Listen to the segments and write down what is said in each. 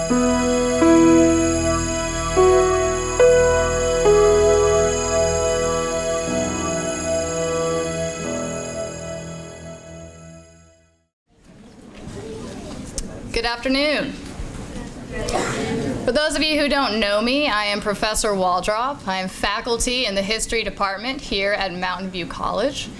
Good afternoon. For those of you who don't know me, I am Professor Waldrop. I am faculty in the History Department here at Mountain View College.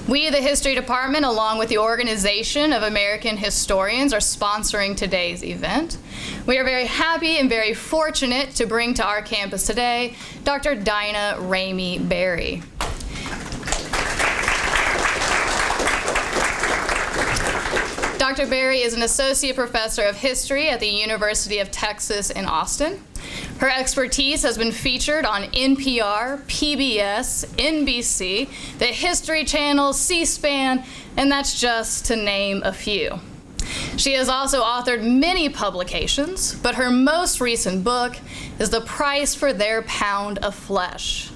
We, the History Department, along with the Organization of American Historians, are sponsoring today's event. We are very happy and very fortunate to bring to our campus today Dr. Dinah RAMEY Berry. Dr. Berry is an associate professor of history at the University of Texas in Austin. Her expertise has been featured on NPR, PBS, NBC, the History Channel, C-SPAN, and that's just to name a few. She has also authored many publications, but her most recent book is The Price for Their Pound of Flesh,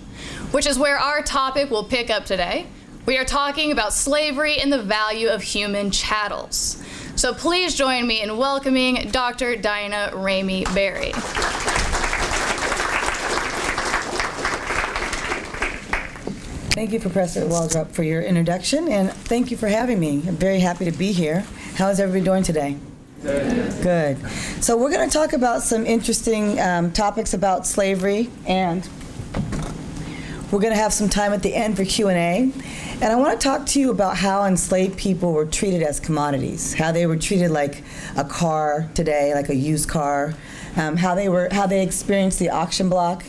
which is where our topic will pick up today. We are talking about slavery and the value of human chattels. So please join me in welcoming Dr. Dinah RAMEY Berry. Thank you, Professor Waldrop, for your introduction, and thank you for having me. I'm very happy to be here. How is everybody doing today? Good. So we're going to talk about some interesting topics about slavery, and we're going to have some time at the end for Q&A. And I want to talk to you about how enslaved people were treated as commodities, how they were treated like a car today, like a used car, how they experienced the auction block,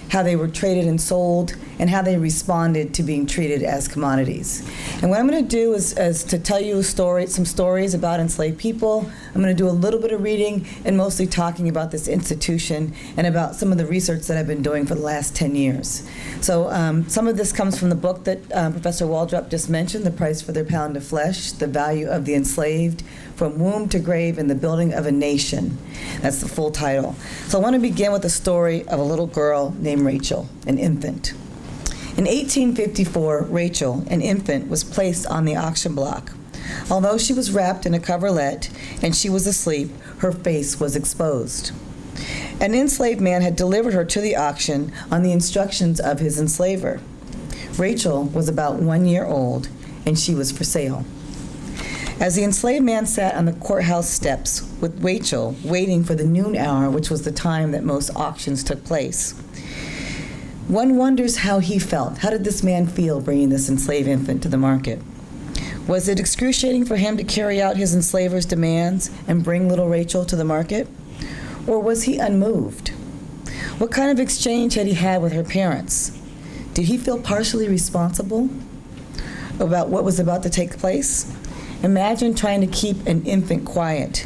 how they were traded and sold, and how they responded to being treated as commodities. And what I'm going to do is to tell you some stories about enslaved people. I'm going to do a little bit of reading and mostly talking about this institution and about some of the research that I've been doing for the last 10 years. So some of this comes from the book that Professor Waldrop just mentioned, The Price for Their Pound of Flesh, The Value of the Enslaved, From Womb to Grave in the Building of a Nation. That's the full title. So I want to begin with a story of a little girl named Rachel, an infant. In 1854, Rachel, an infant, was placed on the auction block. Although she was wrapped in a coverlet and she was asleep, her face was exposed. An enslaved man had delivered her to the auction on the instructions of his enslaver. Rachel was about 1 year old, and she was for sale. As the enslaved man sat on the courthouse steps with Rachel, waiting for the noon hour, which was the time that most auctions took place, one wonders how he felt. How did this man feel bringing this enslaved infant to the market? Was it excruciating for him to carry out his enslaver's demands and bring little Rachel to the market? Or was he unmoved? What kind of exchange had he had with her parents? Did he feel partially responsible about what was about to take place? Imagine trying to keep an infant quiet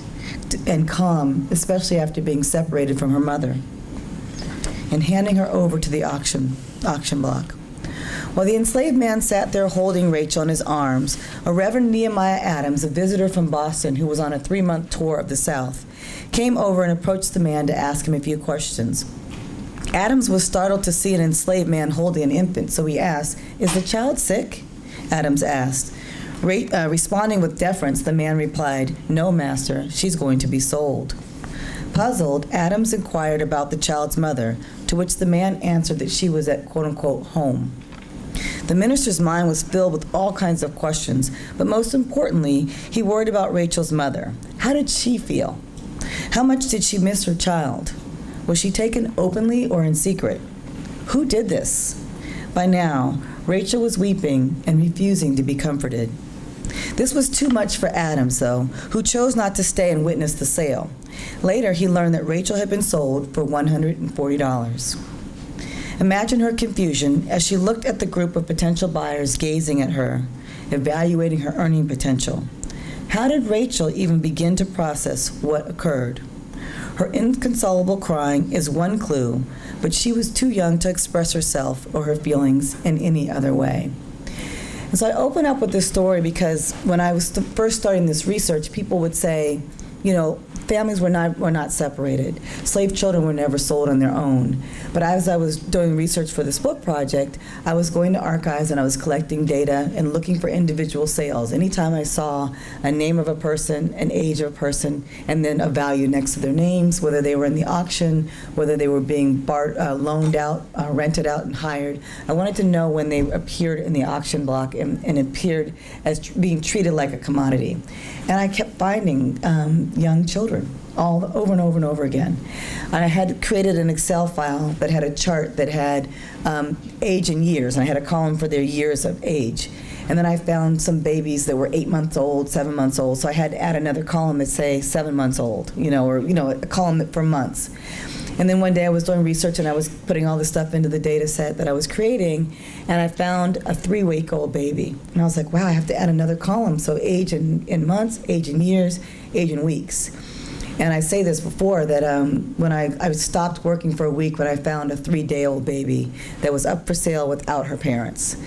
and calm, especially after being separated from her mother, and handing her over to the auction block. While the enslaved man sat there holding Rachel in his arms, a Reverend Nehemiah Adams, a visitor from Boston who was on a 3-month tour of the South, came over and approached the man to ask him a few questions. Adams was startled to see an enslaved man holding an infant, so he asked, "Is the child sick?" Adams asked. Responding with deference, the man replied, "No, master, she's going to be sold." Puzzled, Adams inquired about the child's mother, to which the man answered that she was at quote-unquote home. The minister's mind was filled with all kinds of questions, but most importantly, he worried about Rachel's mother. How did she feel? How much did she miss her child? Was she taken openly or in secret? Who did this? By now, Rachel was weeping and refusing to be comforted. This was too much for Adams, though, who chose not to stay and witness the sale. Later, he learned that Rachel had been sold for $140. Imagine her confusion as she looked at the group of potential buyers gazing at her, evaluating her earning potential. How did Rachel even begin to process what occurred? Her inconsolable crying is one clue, but she was too young to express herself or her feelings in any other way. And so I open up with this story because when I was first starting this research, people would say, families were not separated. Slave children were never sold on their own. But as I was doing research for this book project, I was going to archives and I was collecting data and looking for individual sales. Anytime I saw a name of a person, an age of a person, and then a value next to their names, whether they were in the auction, whether they were being loaned out, rented out, and hired, I wanted to know when they appeared in the auction block and appeared as being treated like a commodity. And I kept finding young children over and over and over again. I had created an Excel file that had a chart that had age and years, and I had a column for their years of age. And then I found some babies that were 8 months old, 7 months old, so I had to add another column that say 7 months old, or a column for months. And then one day I was doing research and I was putting all this stuff into the data set that I was creating, and I found a 3-week-old baby. And I was like, wow, I have to add another column. So age in months, age in years, age in weeks. And I say this before, that when I stopped working for a week when I found a 3-day-old baby that was up for sale without her parents.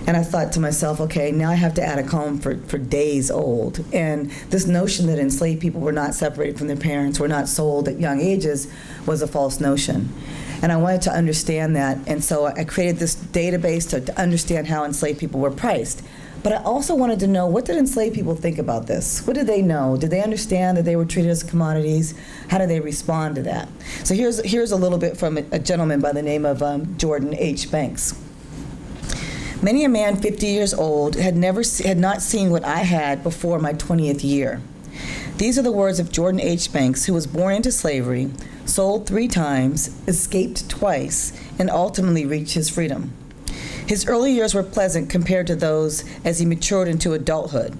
And I thought to myself, okay, now I have to add a column for days old. And this notion that enslaved people were not separated from their parents, were not sold at young ages, was a false notion. And I wanted to understand that, and so I created this database to understand how enslaved people were priced. But I also wanted to know, what did enslaved people think about this? What did they know? Did they understand that they were treated as commodities? How did they respond to that? So here's a little bit from a gentleman by the name of Jordan H. Banks. Many a man 50 years old had not seen what I had before my 20th year. These are the words of Jordan H. Banks, who was born into slavery, sold 3 times, escaped twice, and ultimately reached his freedom. His early years were pleasant compared to those as he matured into adulthood.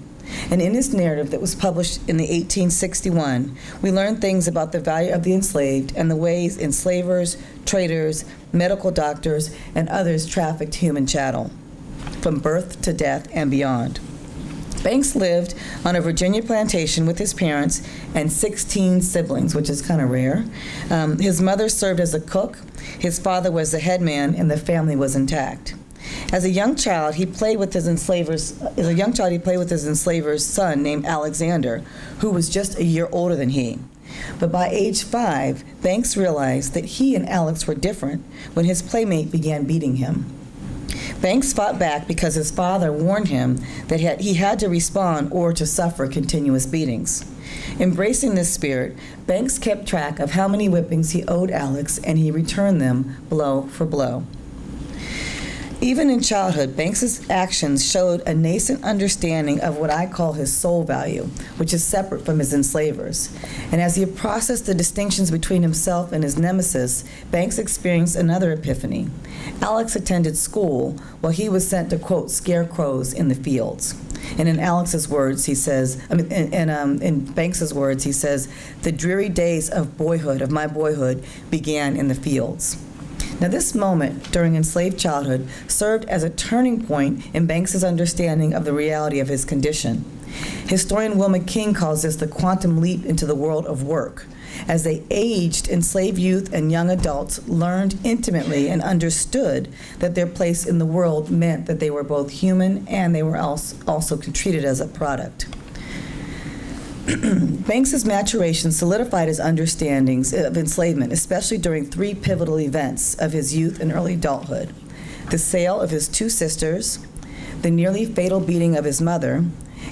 And in his narrative that was published in the 1861, we learn things about the value of the enslaved and the ways enslavers, traders, medical doctors, and others trafficked human chattel, from birth to death and beyond. Banks lived on a Virginia plantation with his parents and 16 siblings, which is kind of rare. His mother served as a cook, his father was the head man, and the family was intact. As a young child, he played with his enslaver's son named Alexander, who was just a year older than he. But by age 5, Banks realized that he and Alex were different when his playmate began beating him. Banks fought back because his father warned him that he had to respond or to suffer continuous beatings. Embracing this spirit, Banks kept track of how many whippings he owed Alex, and he returned them blow for blow. Even in childhood, Banks's actions showed a nascent understanding of what I call his soul value, which is separate from his enslavers. And as he processed the distinctions between himself and his nemesis, Banks experienced another epiphany. Alex attended school while he was sent to, quote, scare crows in the fields. And in Alex's words, he says, in Banks's words, he says, the dreary days of my boyhood began in the fields. Now, this moment during enslaved childhood served as a turning point in Banks's understanding of the reality of his condition. Historian Wilma King calls this the quantum leap into the world of work. As they aged, enslaved youth and young adults learned intimately and understood that their place in the world meant that they were both human and they were also treated as a product. Banks's maturation solidified his understandings of enslavement, especially during 3 pivotal events of his youth and early adulthood: the sale of his 2 sisters, the nearly fatal beating of his mother,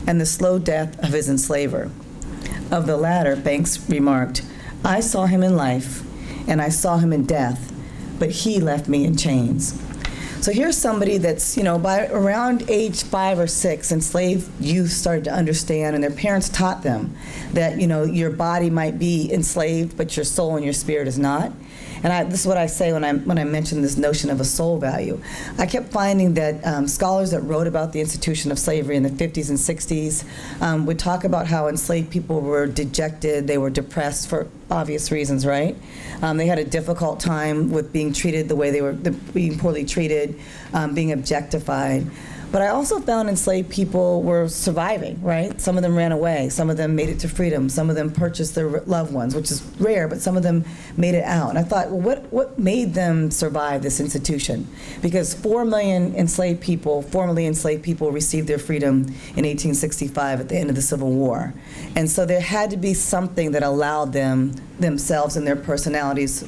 and the slow death of his enslaver. Of the latter, Banks remarked, "I saw him in life, and I saw him in death, but he left me in chains." So here's somebody that's, by around age 5 or 6, enslaved youth started to understand, and their parents taught them that, your body might be enslaved, but your soul and your spirit is not. And this is what I say when I mention this notion of a soul value. I kept finding that scholars that wrote about the institution of slavery in the 50s and 60s would talk about how enslaved people were dejected, they were depressed for obvious reasons, right? They had a difficult time with being treated the way they were, being poorly treated, being objectified. But I also found enslaved people were surviving, right? Some of them ran away. Some of them made it to freedom. Some of them purchased their loved ones, which is rare, but some of them made it out. And I thought, well, what made them survive this institution? Because 4 million enslaved people, formerly enslaved people, received their freedom in 1865 at the end of the Civil War. And so there had to be something that allowed them, themselves and their personalities,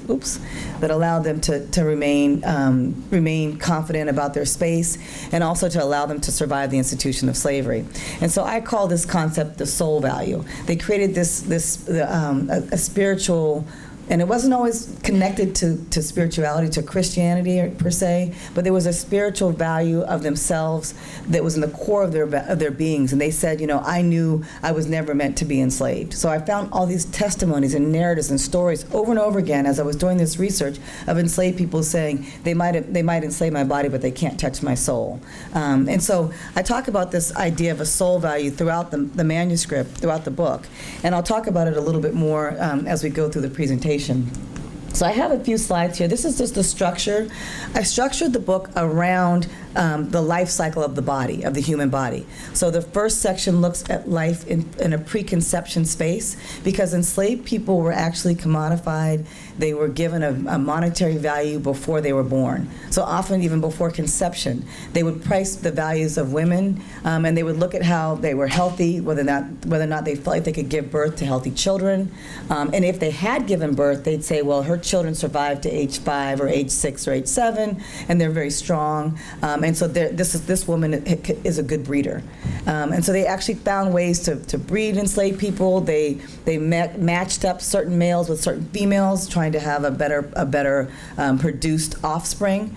that allowed them to remain confident about their space, and also to allow them to survive the institution of slavery. And so I call this concept the soul value. They created a spiritual, and it wasn't always connected to spirituality, to Christianity per se, but there was a spiritual value of themselves that was in the core of their beings. And they said, I knew I was never meant to be enslaved. So I found all these testimonies and narratives and stories over and over again as I was doing this research of enslaved people saying they might enslave my body, but they can't touch my soul. And so I talk about this idea of a soul value throughout the manuscript, throughout the book. And I'll talk about it a little bit more as we go through the presentation. So I have a few slides here. This is just the structure. I structured the book around the life cycle of the body, of the human body. So the first section looks at life in a preconception space, because enslaved people were actually commodified. They were given a monetary value before they were born. So often, even before conception, they would price the values of women, and they would look at how they were healthy, whether or not they felt like they could give birth to healthy children. And if they had given birth, they'd say, well, her children survived to age 5 or age 6 or age 7, and they're very strong. And so this woman is a good breeder. And so they actually found ways to breed enslaved people. They matched up certain males with certain females, trying to have a better produced offspring.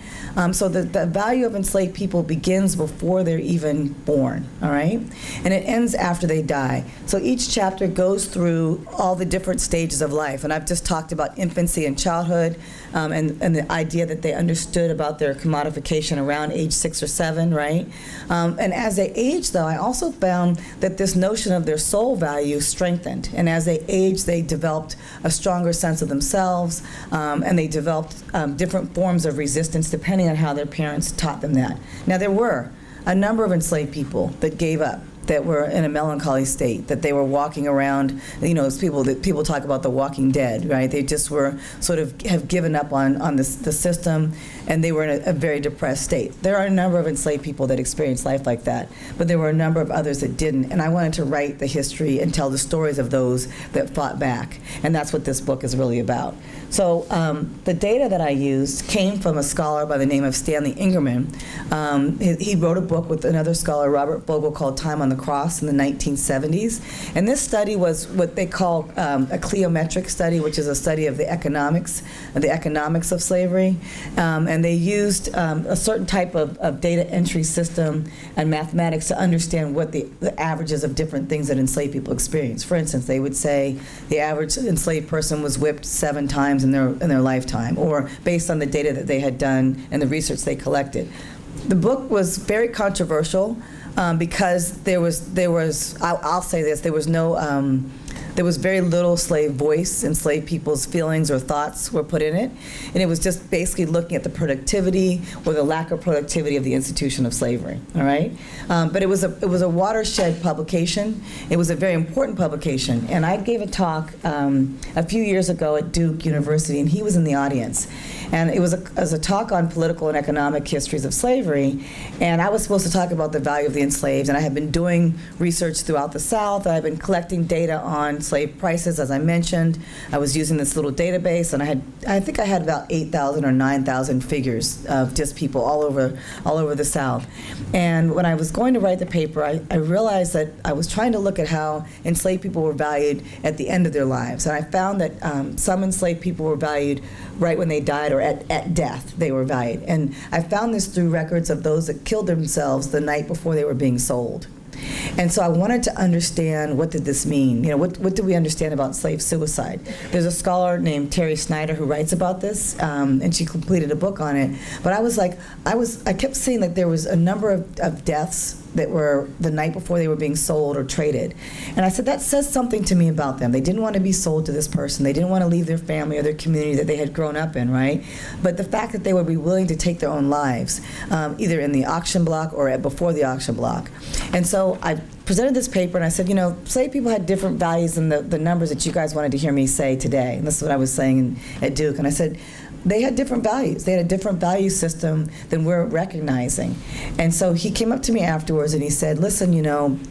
So the value of enslaved people begins before they're even born, all right? And it ends after they die. So each chapter goes through all the different stages of life. And I've just talked about infancy and childhood, and the idea that they understood about their commodification around age 6 or 7, right? And as they aged, though, I also found that this notion of their soul value strengthened. And as they aged, they developed a stronger sense of themselves, and they developed different forms of resistance depending on how their parents taught them that. Now, there were a number of enslaved people that gave up, that were in a melancholy state, that they were walking around, as people talk about the walking dead, right? They just were sort of have given up on the system, and they were in a very depressed state. There are a number of enslaved people that experienced life like that, but there were a number of others that didn't, and I wanted to write the history and tell the stories of those that fought back, and that's what this book is really about. So the data that I used came from a scholar by the name of Stanley Ingerman. He wrote a book with another scholar, Robert Vogel, called Time on the Cross in the 1970s. And this study was what they call a cliometric study, which is a study of the economics of slavery. And they used a certain type of data entry system and mathematics to understand what the averages of different things that enslaved people experience. For instance, they would say the average enslaved person was whipped 7 times in their lifetime, or based on the data that they had done and the research they collected. The book was very controversial because I'll say this, there was very little slave voice, enslaved people's feelings or thoughts were put in it, and it was just basically looking at the productivity or the lack of productivity of the institution of slavery. All right, but it was a watershed publication. It was a very important publication, and I gave a talk a few years ago at Duke University, and he was in the audience, and it was a talk on political and economic histories of slavery, and I was supposed to talk about the value of the enslaved, and I had been doing research throughout the South. I had been collecting data on slave prices, as I mentioned. I was using this little database, and I think I had about 8,000 or 9,000 figures of just people all over the South. And when I was going to write the paper, I realized that I was trying to look at how enslaved people were valued at the end of their lives. And I found that some enslaved people were valued right when they died, or at death they were valued. And I found this through records of those that killed themselves the night before they were being sold. And so I wanted to understand, what did this mean? What do we understand about slave suicide? There's a scholar named Terry Snyder who writes about this, and she completed a book on it. But I kept seeing that there was a number of deaths that were the night before they were being sold or traded. And I said, that says something to me about them. They didn't want to be sold to this person. They didn't want to leave their family or their community that they had grown up in, right? But the fact that they would be willing to take their own lives, either in the auction block or before the auction block. And so I presented this paper and I said, slave people had different values than the numbers that you guys wanted to hear me say today. And this is what I was saying at Duke. And I said, they had different values. They had a different value system than we're recognizing. And so he came up to me afterwards and he said, listen,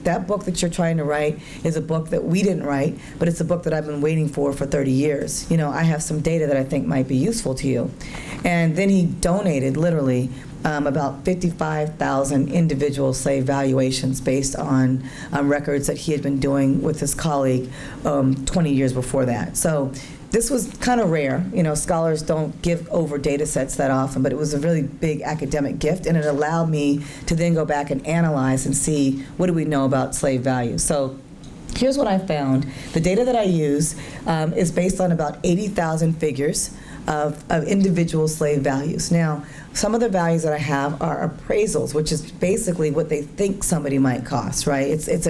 that book that you're trying to write is a book that we didn't write, but it's a book that I've been waiting for 30 years. I have some data that I think might be useful to you. And then he donated, literally, about 55,000 individual slave valuations based on records that he had been doing with his colleague 20 years before that. So this was kind of rare. Scholars don't give over data sets that often, but it was a really big academic gift, and it allowed me to then go back and analyze and see what do we know about slave value. So here's what I found. The data that I use is based on about 80,000 figures of individual slave values. Now, some of the values that I have are appraisals, which is basically what they think somebody might cost, right? It's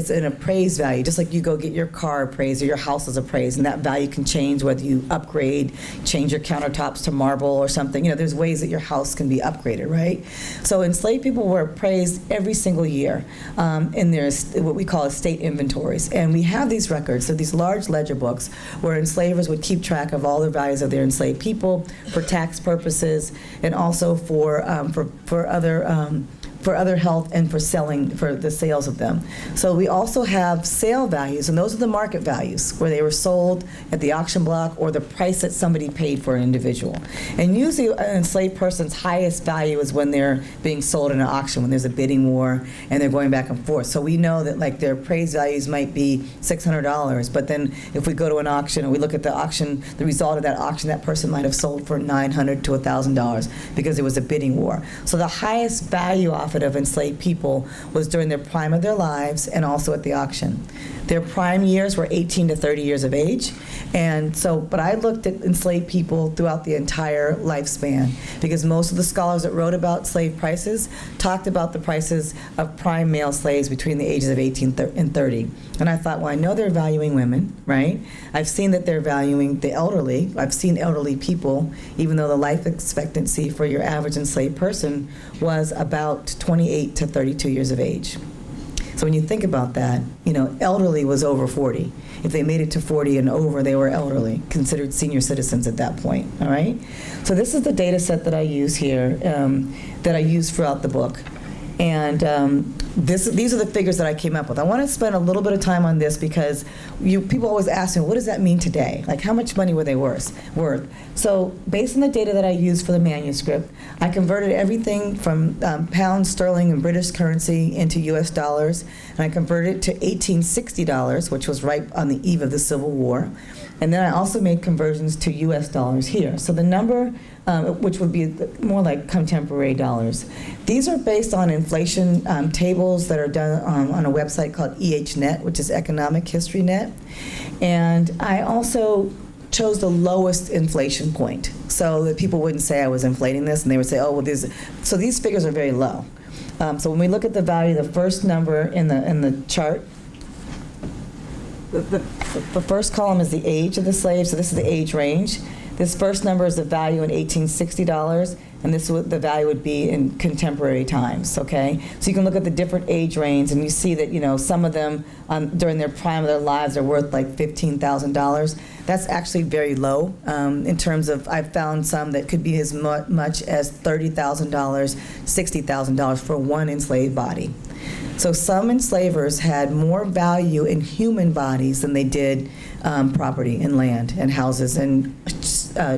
an appraised value, just like you go get your car appraised or your house is appraised, and that value can change whether you upgrade, change your countertops to marble or something. There's ways that your house can be upgraded, right? So enslaved people were appraised every single year in their what we call estate inventories, and we have these records, so these large ledger books where enslavers would keep track of all the values of their enslaved people for tax purposes and also for other health and for the sales of them. So we also have sale values, and those are the market values where they were sold at the auction block or the price that somebody paid for an individual. And usually an enslaved person's highest value is when they're being sold in an auction, when there's a bidding war and they're going back and forth. So we know that their appraised values might be $600, but then if we go to an auction and we look at the auction, the result of that auction, that person might have sold for $900 to $1,000 because it was a bidding war. So the highest value offered of enslaved people was during their prime of their lives and also at the auction. Their prime years were 18 to 30 years of age, but I looked at enslaved people throughout the entire lifespan because most of the scholars that wrote about slave prices talked about the prices of prime male slaves between the ages of 18 and 30. And I thought, well, I know they're valuing women, right? I've seen that they're valuing the elderly. I've seen elderly people, even though the life expectancy for your average enslaved person was about 28 to 32 years of age. So when you think about that, elderly was over 40. If they made it to 40 and over, they were elderly, considered senior citizens at that point, all right? So this is the data set that I use here, that I use throughout the book. And these are the figures that I came up with. I want to spend a little bit of time on this because people always ask me, what does that mean today? Like, how much money were they worth? So based on the data that I used for the manuscript, I converted everything from pounds, sterling, and British currency into U.S. dollars, and I converted it to $1860, which was right on the eve of the Civil War. And then I also made conversions to U.S. dollars here. So the number, which would be more like contemporary dollars. These are based on inflation tables that are done on a website called EHNet, which is Economic History Net. And I also chose the lowest inflation point so that people wouldn't say I was inflating this, and they would say, oh, well, so these figures are very low. So when we look at the value, the first number in the chart, the first column is the age of the slave, so this is the age range. This first number is the value in $1860, and this is what the value would be in contemporary times, okay? So you can look at the different age range, and you see that, some of them during their prime of their lives are worth like $15,000. That's actually very low in terms of, I've found some that could be as much as $30,000, $60,000 for one enslaved body. So some enslavers had more value in human bodies than they did property and land and houses and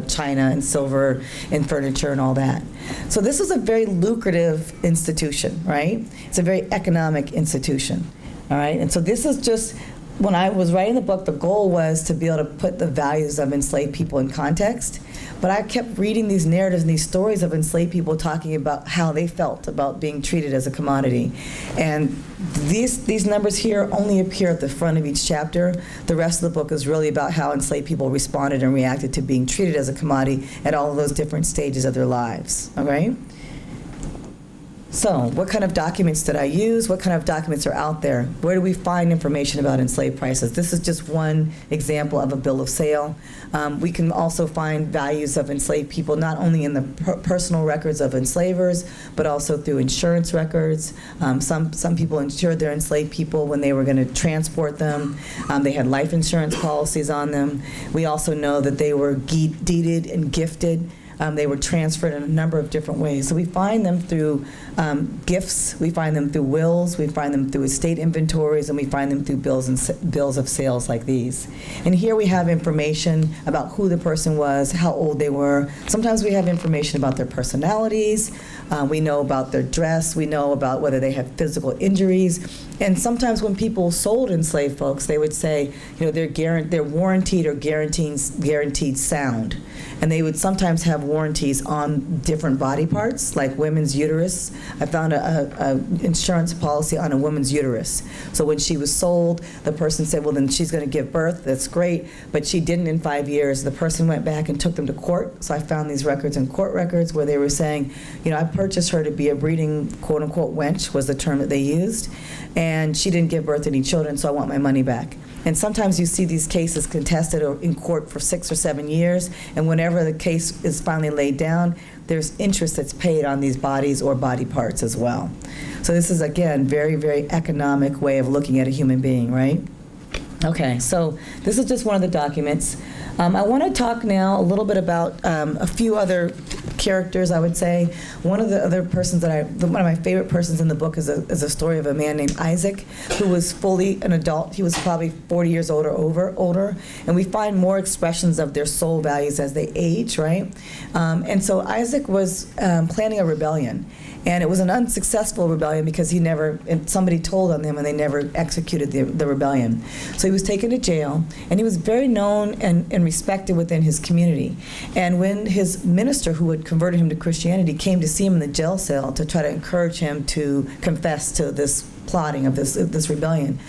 china and silver and furniture and all that. So this is a very lucrative institution, right? It's a very economic institution, all right? And so this is just, when I was writing the book, the goal was to be able to put the values of enslaved people in context. But I kept reading these narratives and these stories of enslaved people talking about how they felt about being treated as a commodity. And these numbers here only appear at the front of each chapter. The rest of the book is really about how enslaved people responded and reacted to being treated as a commodity at all of those different stages of their lives, all right? So, what kind of documents did I use? What kind of documents are out there? Where do we find information about enslaved prices? This is just one example of a bill of sale. We can also find values of enslaved people not only in the personal records of enslavers, but also through insurance records. Some people insured their enslaved people when they were going to transport them. They had life insurance policies on them. We also know that they were deeded and gifted. They were transferred in a number of different ways. So we find them through gifts, we find them through wills, we find them through estate inventories, and we find them through bills of sales like these. And here we have information about who the person was, how old they were. Sometimes we have information about their personalities. We know about their dress. We know about whether they have physical injuries. And sometimes when people sold enslaved folks, they would say, they're warranted or guaranteed sound. And they would sometimes have warranties on different body parts, like women's uterus. I found a insurance policy on a woman's uterus. So when she was sold, the person said, well, then she's going to give birth. That's great. But she didn't in 5 years. The person went back and took them to court. So I found these records in court records where they were saying, I purchased her to be a breeding, quote unquote, wench was the term that they used. And she didn't give birth to any children, so I want my money back. And sometimes you see these cases contested in court for 6 or 7 years, and whenever the case is finally laid down, there's interest that's paid on these bodies or body parts as well. So this is, again, very, very economic way of looking at a human being, right? Okay, so this is just one of the documents. I want to talk now a little bit about a few other characters, I would say. One of the other persons one of my favorite persons in the book is a story of a man named Isaac, who was fully an adult. He was probably 40 years old or older, and we find more expressions of their soul values as they age, right? And so Isaac was planning a rebellion. And it was an unsuccessful rebellion because somebody told on him and they never executed the rebellion. So he was taken to jail, and he was very known and respected within his community. And when his minister, who had converted him to Christianity, came to see him in the jail cell to try to encourage him to confess to this plotting of this rebellion,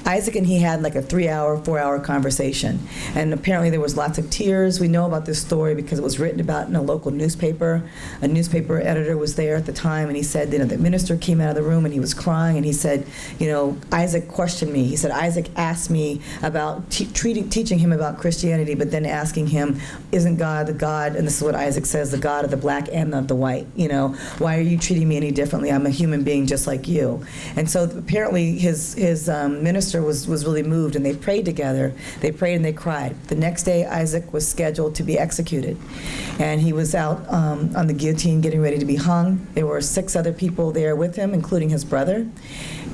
Isaac and he had like a 4-hour conversation. And apparently there was lots of tears. We know about this story because it was written about in a local newspaper. A newspaper editor was there at the time, and he said, the minister came out of the room and he was crying, and he said, Isaac questioned me. He said, Isaac asked me about teaching him about Christianity, but then asking him, isn't God the God, and this is what Isaac says, the God of the black and of the white? Why are you treating me any differently? I'm a human being just like you. And so apparently his minister was really moved, and they prayed together. They prayed and they cried. The next day, Isaac was scheduled to be executed, and he was out on the guillotine getting ready to be hung. There were 6 other people there with him, including his brother,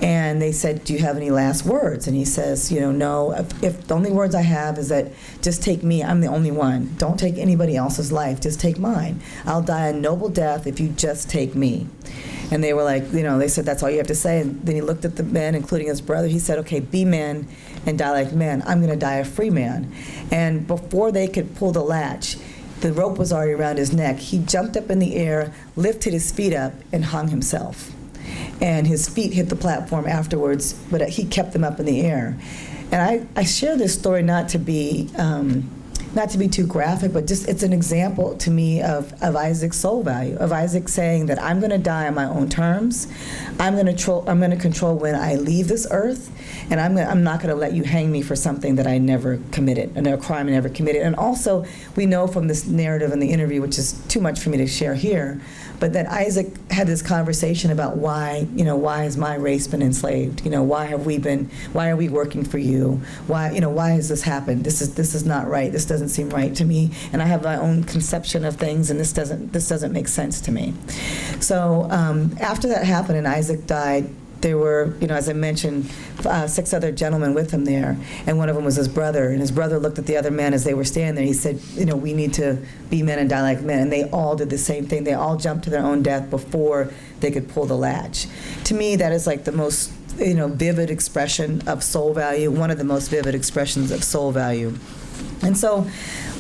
and they said, do you have any last words? And he says, no, if the only words I have is that just take me, I'm the only one. Don't take anybody else's life, just take mine. I'll die a noble death if you just take me. And they were like, they said, that's all you have to say. And then he looked at the men, including his brother. He said, okay, be men and die like men. I'm going to die a free man. And before they could pull the latch, the rope was already around his neck. He jumped up in the air, lifted his feet up, and hung himself. And his feet hit the platform afterwards, but he kept them up in the air. And I share this story not to be too graphic, but just it's an example to me of Isaac's soul value, of Isaac saying that I'm going to die on my own terms. I'm going to control when I leave this earth, and I'm not going to let you hang me for something that I never committed, a crime I never committed. And also, we know from this narrative in the interview, which is too much for me to share here, but that Isaac had this conversation about why has my race been enslaved? Why are we working for you? Why has this happened? This is not right. This doesn't seem right to me, and I have my own conception of things, and this doesn't make sense to me. So after that happened and Isaac died, there were, as I mentioned, 6 other gentlemen with him there, and one of them was his brother. And his brother looked at the other men as they were standing there. He said, we need to be men and die like men. And they all did the same thing. They all jumped to their own death before they could pull the latch. To me, that is like the most, vivid expression of soul value, one of the most vivid expressions of soul value. And so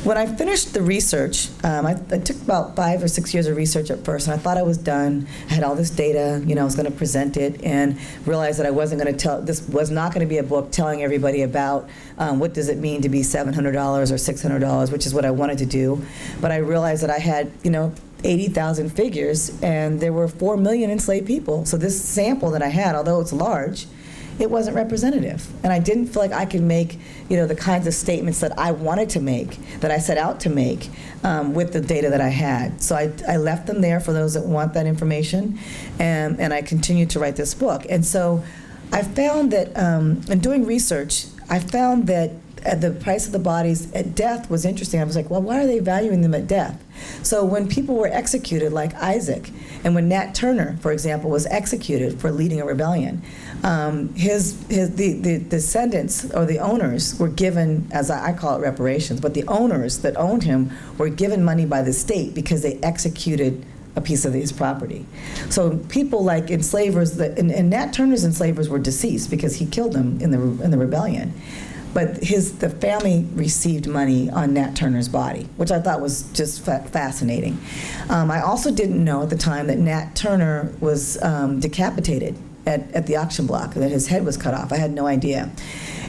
when I finished the research, I took about 5 or 6 years of research at first, and I thought I was done. I had all this data, I was going to present it, and realized that I wasn't going to this was not going to be a book telling everybody about what does it mean to be $700 or $600, which is what I wanted to do. But I realized that I had, 80,000 figures, and there were 4 million enslaved people. So this sample that I had, although it's large, it wasn't representative. And I didn't feel like I could make, the kinds of statements that I wanted to make, that I set out to make with the data that I had. So I left them there for those that want that information, and I continued to write this book. And so I found that, in doing research, I found that the price of the bodies at death was interesting. I was like, well, why are they valuing them at death? So when people were executed, like Isaac, and when Nat Turner, for example, was executed for leading a rebellion, the descendants or the owners were given, as I call it, reparations, but the owners that owned him were given money by the state because they executed a piece of his property. So people like enslavers, and Nat Turner's enslavers were deceased because he killed them in the rebellion. But the family received money on Nat Turner's body, which I thought was just fascinating. I also didn't know at the time that Nat Turner was decapitated at the auction block, that his head was cut off. I had no idea.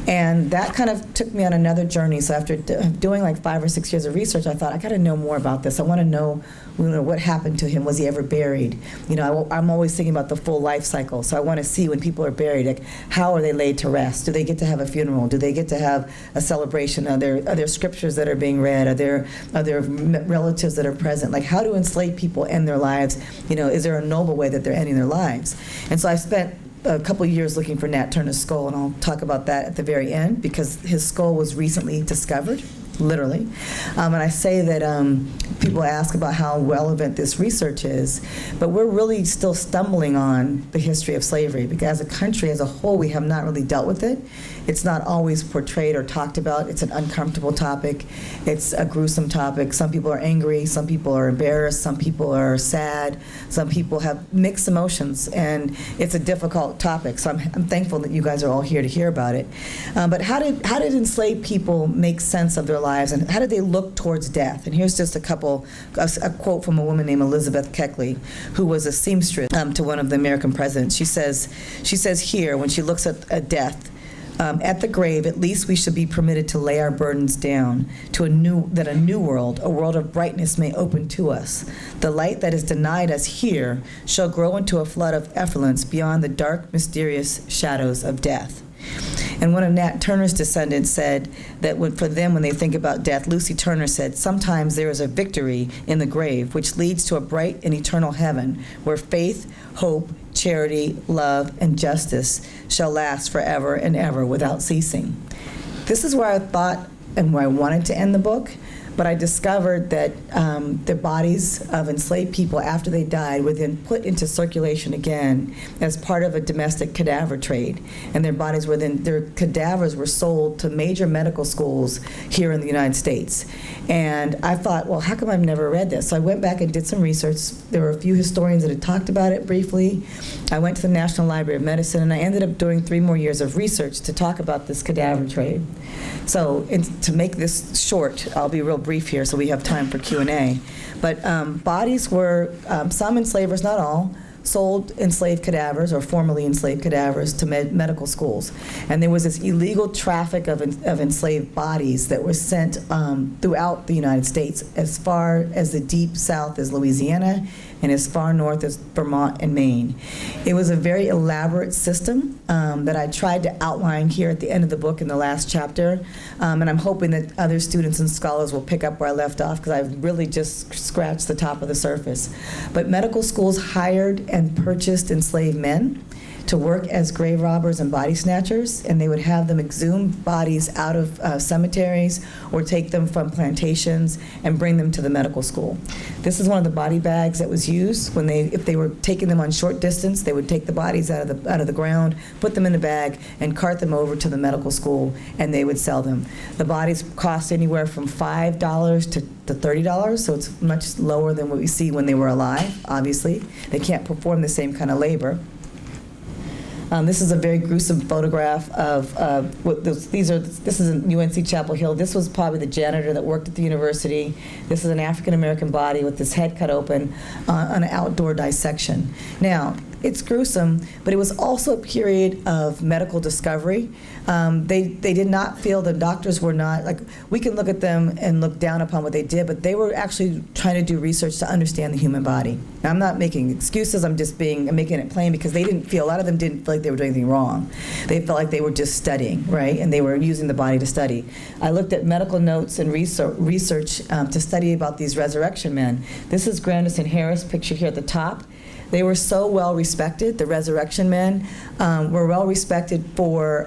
And that kind of took me on another journey. So after doing like 5 or 6 years of research, I thought, I got to know more about this. I want to know, what happened to him. Was he ever buried? I'm always thinking about the full life cycle. So I want to see when people are buried, like, how are they laid to rest? Do they get to have a funeral? Do they get to have a celebration? Are there scriptures that are being read? Are there relatives that are present? Like, how do enslaved people end their lives? Is there a noble way that they're ending their lives? And so I spent a couple of years looking for Nat Turner's skull, and I'll talk about that at the very end, because his skull was recently discovered, literally. And I say that people ask about how relevant this research is, but we're really still stumbling on the history of slavery, because as a country as a whole, we have not really dealt with it. It's not always portrayed or talked about. It's an uncomfortable topic. It's a gruesome topic. Some people are angry. Some people are embarrassed. Some people are sad. Some people have mixed emotions, and it's a difficult topic. So I'm thankful that you guys are all here to hear about it. But how did enslaved people make sense of their lives, and how did they look towards death? And here's just a quote from a woman named Elizabeth Keckley, who was a seamstress to one of the American presidents. She says here, when she looks at death, at the grave, at least we should be permitted to lay our burdens down that a new world, a world of brightness, may open to us. The light that is denied us here shall grow into a flood of effluence beyond the dark, mysterious shadows of death. And one of Nat Turner's descendants said that for them, when they think about death, Lucy Turner said, sometimes there is a victory in the grave which leads to a bright and eternal heaven where faith, hope, charity, love, and justice shall last forever and ever without ceasing. This is where I thought and where I wanted to end the book, but I discovered that the bodies of enslaved people after they died were then put into circulation again as part of a domestic cadaver trade. And their cadavers were sold to major medical schools here in the United States. And I thought, well, how come I've never read this? So I went back and did some research. There were a few historians that had talked about it briefly. I went to the National Library of Medicine, and I ended up doing 3 more years of research to talk about this cadaver trade. So to make this short, I'll be real brief here so we have time for Q&A. But bodies were, some enslavers, not all, sold enslaved cadavers or formerly enslaved cadavers to medical schools. And there was this illegal traffic of enslaved bodies that were sent throughout the United States, as far as the deep south as Louisiana and as far north as Vermont and Maine. It was a very elaborate system that I tried to outline here at the end of the book in the last chapter. And I'm hoping that other students and scholars will pick up where I left off, because I've really just scratched the top of the surface. But medical schools hired and purchased enslaved men to work as grave robbers and body snatchers, and they would have them exhume bodies out of cemeteries or take them from plantations and bring them to the medical school. This is one of the body bags that was used when if they were taking them on short distance. They would take the bodies out of the ground, put them in a bag, and cart them over to the medical school, and they would sell them. The bodies cost anywhere from $5 to $30, so it's much lower than what we see when they were alive. Obviously, they can't perform the same kind of labor. This is a very gruesome photograph of this is in UNC Chapel Hill. This was probably the janitor that worked at the university. This is an African American body with his head cut open on an outdoor dissection. Now, it's gruesome, but it was also a period of medical discovery. They did not feel, the doctors were not, like, we can look at them and look down upon what they did, but they were actually trying to do research to understand the human body. Now, I'm not making excuses, I'm making it plain, because they didn't feel, a lot of them didn't feel like they were doing anything wrong. They felt like they were just studying, right? And they were using the body to study. I looked at medical notes and research to study about these resurrection men. This is Grandison Harris, picture here at the top. They were so well respected. The resurrection men were well respected for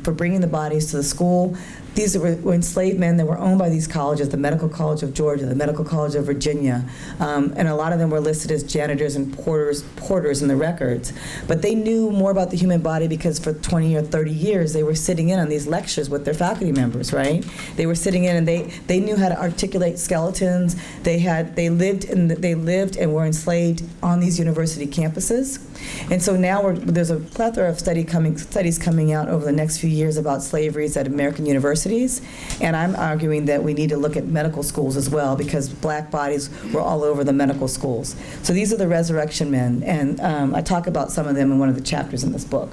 bringing the bodies to the school. These were enslaved men that were owned by these colleges, the Medical College of Georgia, the Medical College of Virginia, and a lot of them were listed as janitors and porters in the records. But they knew more about the human body because for 20 or 30 years they were sitting in on these lectures with their faculty members, right? They were sitting in and they knew how to articulate skeletons. They lived and were enslaved on these university campuses. And so now there's a plethora of studies coming out over the next few years about slaveries at American universities, and I'm arguing that we need to look at medical schools as well, because black bodies were all over the medical schools. So these are the resurrection men, and I talk about some of them in one of the chapters in this book.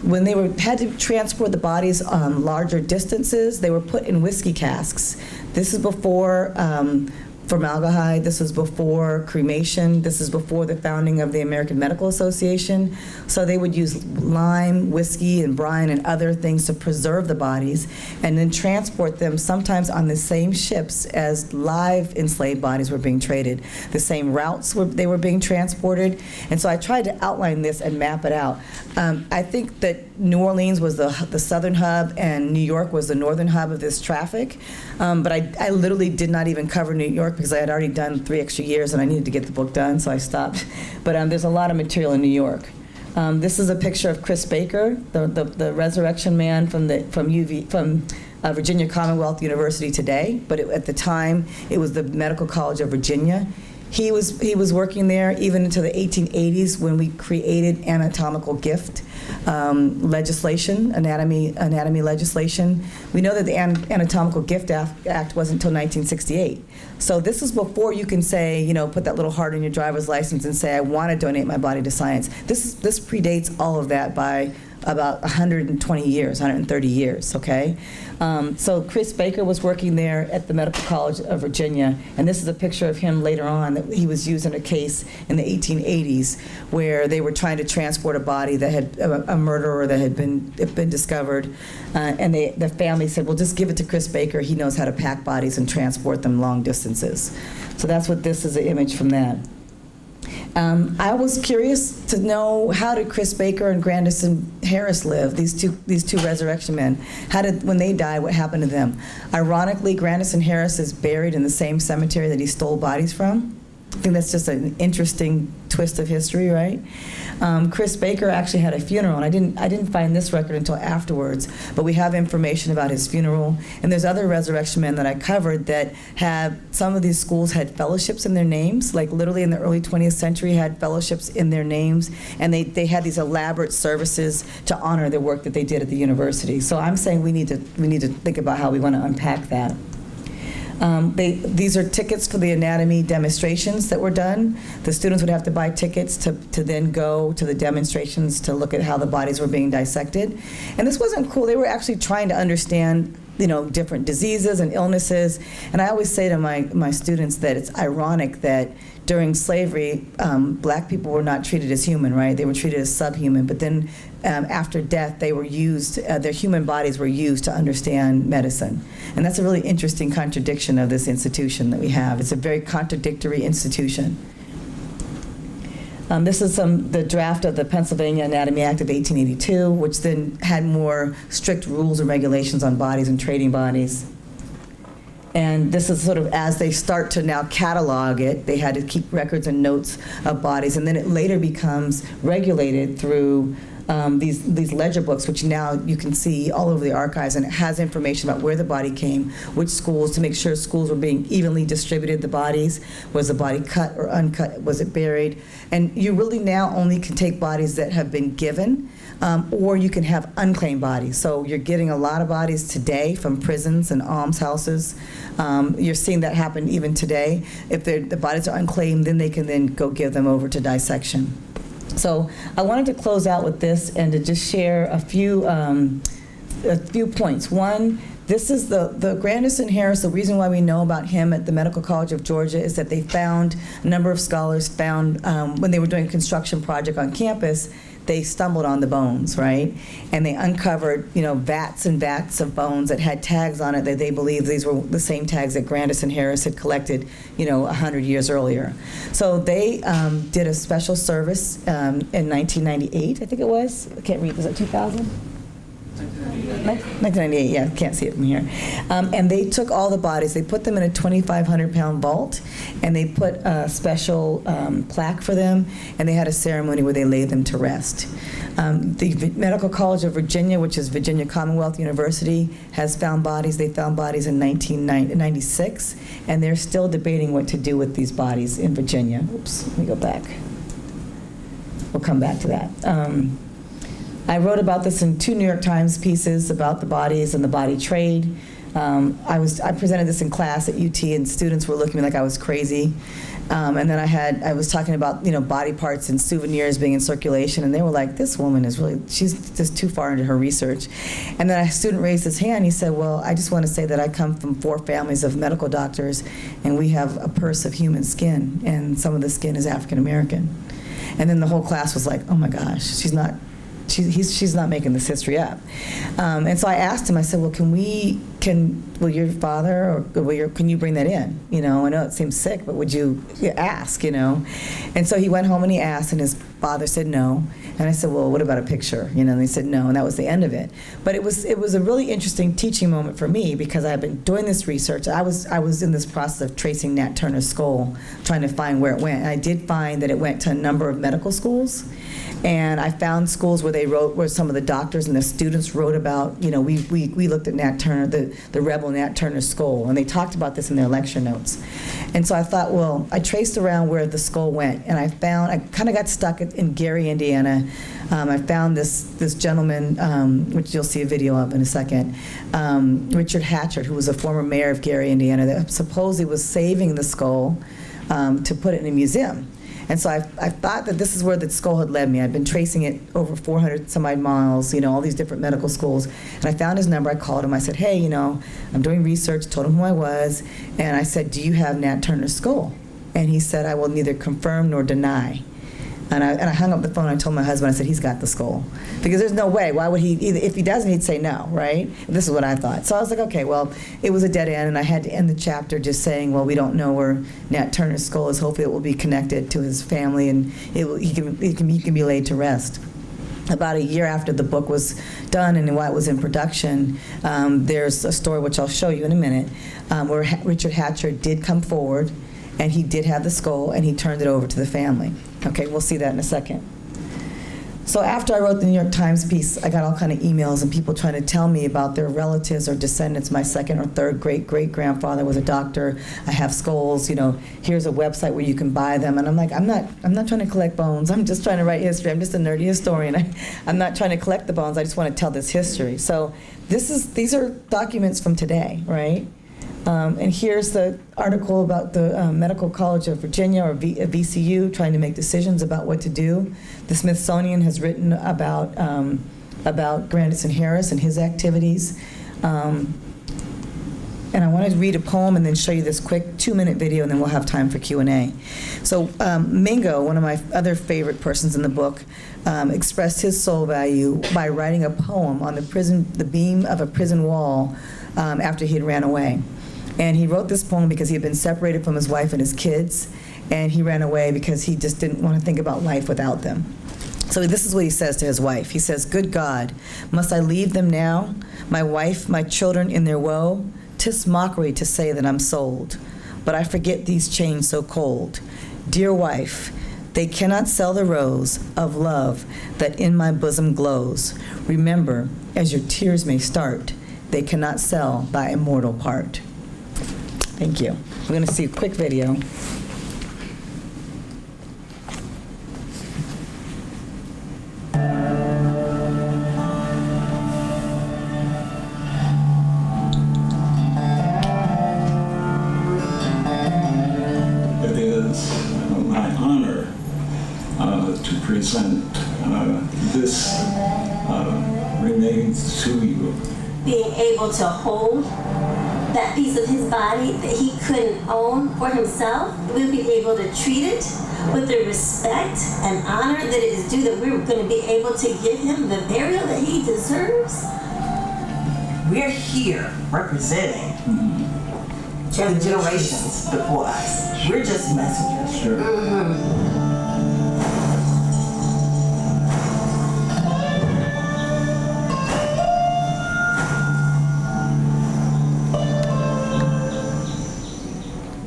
When they had to transport the bodies larger distances, they were put in whiskey casks. This is before formaldehyde. This was before cremation. This is before the founding of the American Medical Association. So they would use lime, whiskey, and brine and other things to preserve the bodies and then transport them sometimes on the same ships as live enslaved bodies were being traded. The same routes they were being transported. And so I tried to outline this and map it out. I think that New Orleans was the southern hub and New York was the northern hub of this traffic. But I literally did not even cover New York because I had already done 3 extra years and I needed to get the book done, so I stopped. But there's a lot of material in New York. This is a picture of Chris Baker, the resurrection man from Virginia Commonwealth University today, but at the time it was the Medical College of Virginia. He was working there even into the 1880s when we created anatomical gift legislation, anatomy legislation. We know that the Anatomical Gift Act wasn't until 1968. So this is before you can say, put that little heart in your driver's license and say, I want to donate my body to science. This predates all of that by about 120 years, 130 years, okay? So Chris Baker was working there at the Medical College of Virginia, and this is a picture of him later on that he was used in a case in the 1880s where they were trying to transport a body that had a murderer that had been discovered, and the family said, well, just give it to Chris Baker. He knows how to pack bodies and transport them long distances. So that's what this is, an image from that. I was curious to know, how did Chris Baker and Grandison Harris live, these two resurrection men? When they died, what happened to them? Ironically, Grandison Harris is buried in the same cemetery that he stole bodies from. I think that's just an interesting twist of history, right? Chris Baker actually had a funeral, and I didn't find this record until afterwards, but we have information about his funeral. And there's other resurrection men that I covered that some of these schools had fellowships in their names, like literally in the early 20th century had fellowships in their names, and they had these elaborate services to honor the work that they did at the university. So I'm saying we need to think about how we want to unpack that. These are tickets for the anatomy demonstrations that were done. The students would have to buy tickets to then go to the demonstrations to look at how the bodies were being dissected. And this wasn't cool. They were actually trying to understand different diseases and illnesses. And I always say to my students that it's ironic that during slavery, black people were not treated as human, right? They were treated as subhuman. But then after death, they were used, their human bodies were used to understand medicine. And that's a really interesting contradiction of this institution that we have. It's a very contradictory institution. This is the draft of the Pennsylvania Anatomy Act of 1882, which then had more strict rules and regulations on bodies and trading bodies. And this is sort of as they start to now catalog it, they had to keep records and notes of bodies, and then it later becomes regulated through these ledger books, which now you can see all over the archives, and it has information about where the body came, which schools, to make sure schools were being evenly distributed, the bodies. Was the body cut or uncut? Was it buried? And you really now only can take bodies that have been given. or you can have unclaimed bodies. So you're getting a lot of bodies today from prisons and almshouses. You're seeing that happen even today. If the bodies are unclaimed, then they can then go give them over to dissection. So I wanted to close out with this and to just share a few points. One, this is the Grandison Harris. The reason why we know about him at the Medical College of Georgia is that they found, a number of scholars found, when they were doing a construction project on campus, they stumbled on the bones, right? And they uncovered, vats and vats of bones that had tags on it that they believed these were the same tags that Grandison Harris had collected, 100 years earlier. So they did a special service in 1998, I think it was. I can't read, was it 2000? 1998, yeah, can't see it from here. And they took all the bodies, they put them in a 2,500-pound vault, and they put a special plaque for them, and they had a ceremony where they laid them to rest. The Medical College of Virginia, which is Virginia Commonwealth University, has found bodies. They found bodies in 1996, and they're still debating what to do with these bodies in Virginia. Oops, let me go back. We'll come back to that. I wrote about this in 2 New York Times pieces about the bodies and the body trade. I presented this in class at UT, and students were looking at me like I was crazy. And then I was talking about body parts and souvenirs being in circulation, and they were like, "This woman is she's just too far into her research." And then a student raised his hand. He said, "Well, I just want to say that I come from 4 families of medical doctors, and we have a purse of human skin, and some of the skin is African American." And then the whole class was like, "Oh my gosh, she's not making this history up." And so I asked him, I said, "Well, will your father, or can you bring that in? I know it seems sick, but would you ask, And so he went home and he asked, and his father said no. And I said, "Well, what about a picture?" And they said no, and that was the end of it. But it was a really interesting teaching moment for me, because I've been doing this research. I was in this process of tracing Nat Turner's skull, trying to find where it went. And I did find that it went to a number of medical schools. And I found schools where some of the doctors and the students wrote about, we looked at Nat Turner, the rebel Nat Turner's skull, and they talked about this in their lecture notes. And so I thought, well, I traced around where the skull went, and I kind of got stuck in Gary, Indiana. I found this gentleman, which you'll see a video of in a second, Richard Hatchard, who was a former mayor of Gary, Indiana, that supposedly was saving the skull to put it in a museum. And so I thought that this is where the skull had led me. I'd been tracing it over 400 some odd miles, all these different medical schools. And I found his number. I called him. I said, "Hey, I'm doing research," told him who I was. And I said, "Do you have Nat Turner's skull?" And he said, "I will neither confirm nor deny." And I hung up the phone. I told my husband, I said, "He's got the skull." Because there's no way. Why would he? If he doesn't, he'd say no, right? This is what I thought. So I was like, okay, well, it was a dead end, and I had to end the chapter just saying, well, we don't know where Nat Turner's skull is. Hopefully it will be connected to his family, and he can be laid to rest. About a year after the book was done and while it was in production, there's a story which I'll show you in a minute, where Richard Hatchard did come forward, and he did have the skull, and he turned it over to the family. Okay, we'll see that in a second. So after I wrote the New York Times piece, I got all kind of emails and people trying to tell me about their relatives or descendants. My 2nd or 3rd great-great-grandfather was a doctor. I have skulls. Here's a website where you can buy them. And I'm like, I'm not trying to collect bones. I'm just trying to write history. I'm just a nerdy historian. I'm not trying to collect the bones. I just want to tell this history. So these are documents from today, right? And here's the article about the Medical College of Virginia, or VCU, trying to make decisions about what to do. The Smithsonian has written about Grandison Harris and his activities. And I want to read a poem and then show you this quick 2-minute video, and then we'll have time for Q&A. So Mingo, one of my other favorite persons in the book, expressed his soul value by writing a poem on the beam of a prison wall after he had ran away. And he wrote this poem because he had been separated from his wife and his kids, and he ran away because he just didn't want to think about life without them. So this is what he says to his wife. He says, "Good God, must I leave them now? My wife, my children in their woe? 'Tis mockery to say that I'm sold, but I forget these chains so cold. Dear wife, they cannot sell the rose of love that in my bosom glows. Remember, as your tears may start, they cannot sell thy immortal part." Thank you. We're going to see a quick video. present this remains to you. Being able to hold that piece of his body that he couldn't own for himself, we'll be able to treat it with the respect and honor that it is due, that we're going to be able to give him the burial that he deserves. We're here representing the generations before us. We're just messengers. Sure.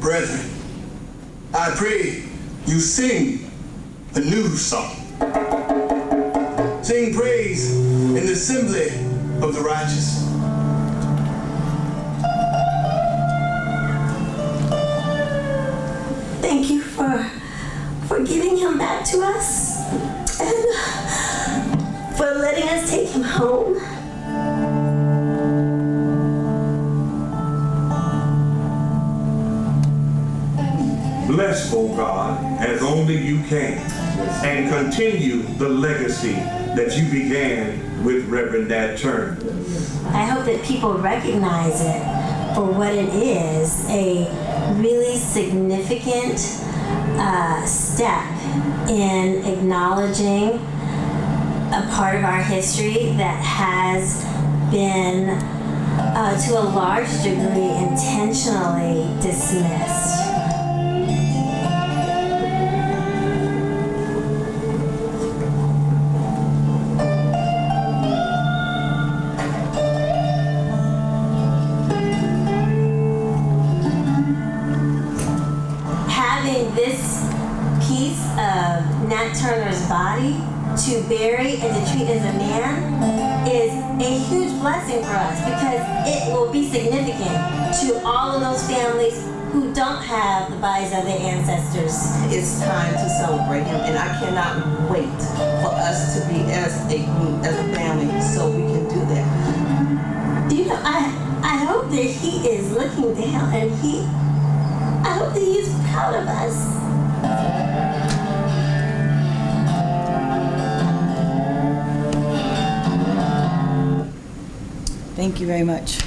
Brethren, I pray you sing a new song. Sing praise in the assembly of the righteous. Thank you for giving him back to us and for letting us take him home. Bless, O God, as only you can, and continue the legacy that you began with Reverend Nat Turner. I hope that people recognize it for what it is, a really significant step in acknowledging a part of our history that has been, to a large degree, intentionally dismissed. This piece of Nat Turner's body to bury and to treat as a man is a huge blessing for us, because it will be significant to all of those families who don't have the bodies of their ancestors. It's time to celebrate him, and I cannot wait for us to be as a group, as a family, so we can do that. You know, I hope that he is looking down and I hope that he is proud of us. Thank you very much.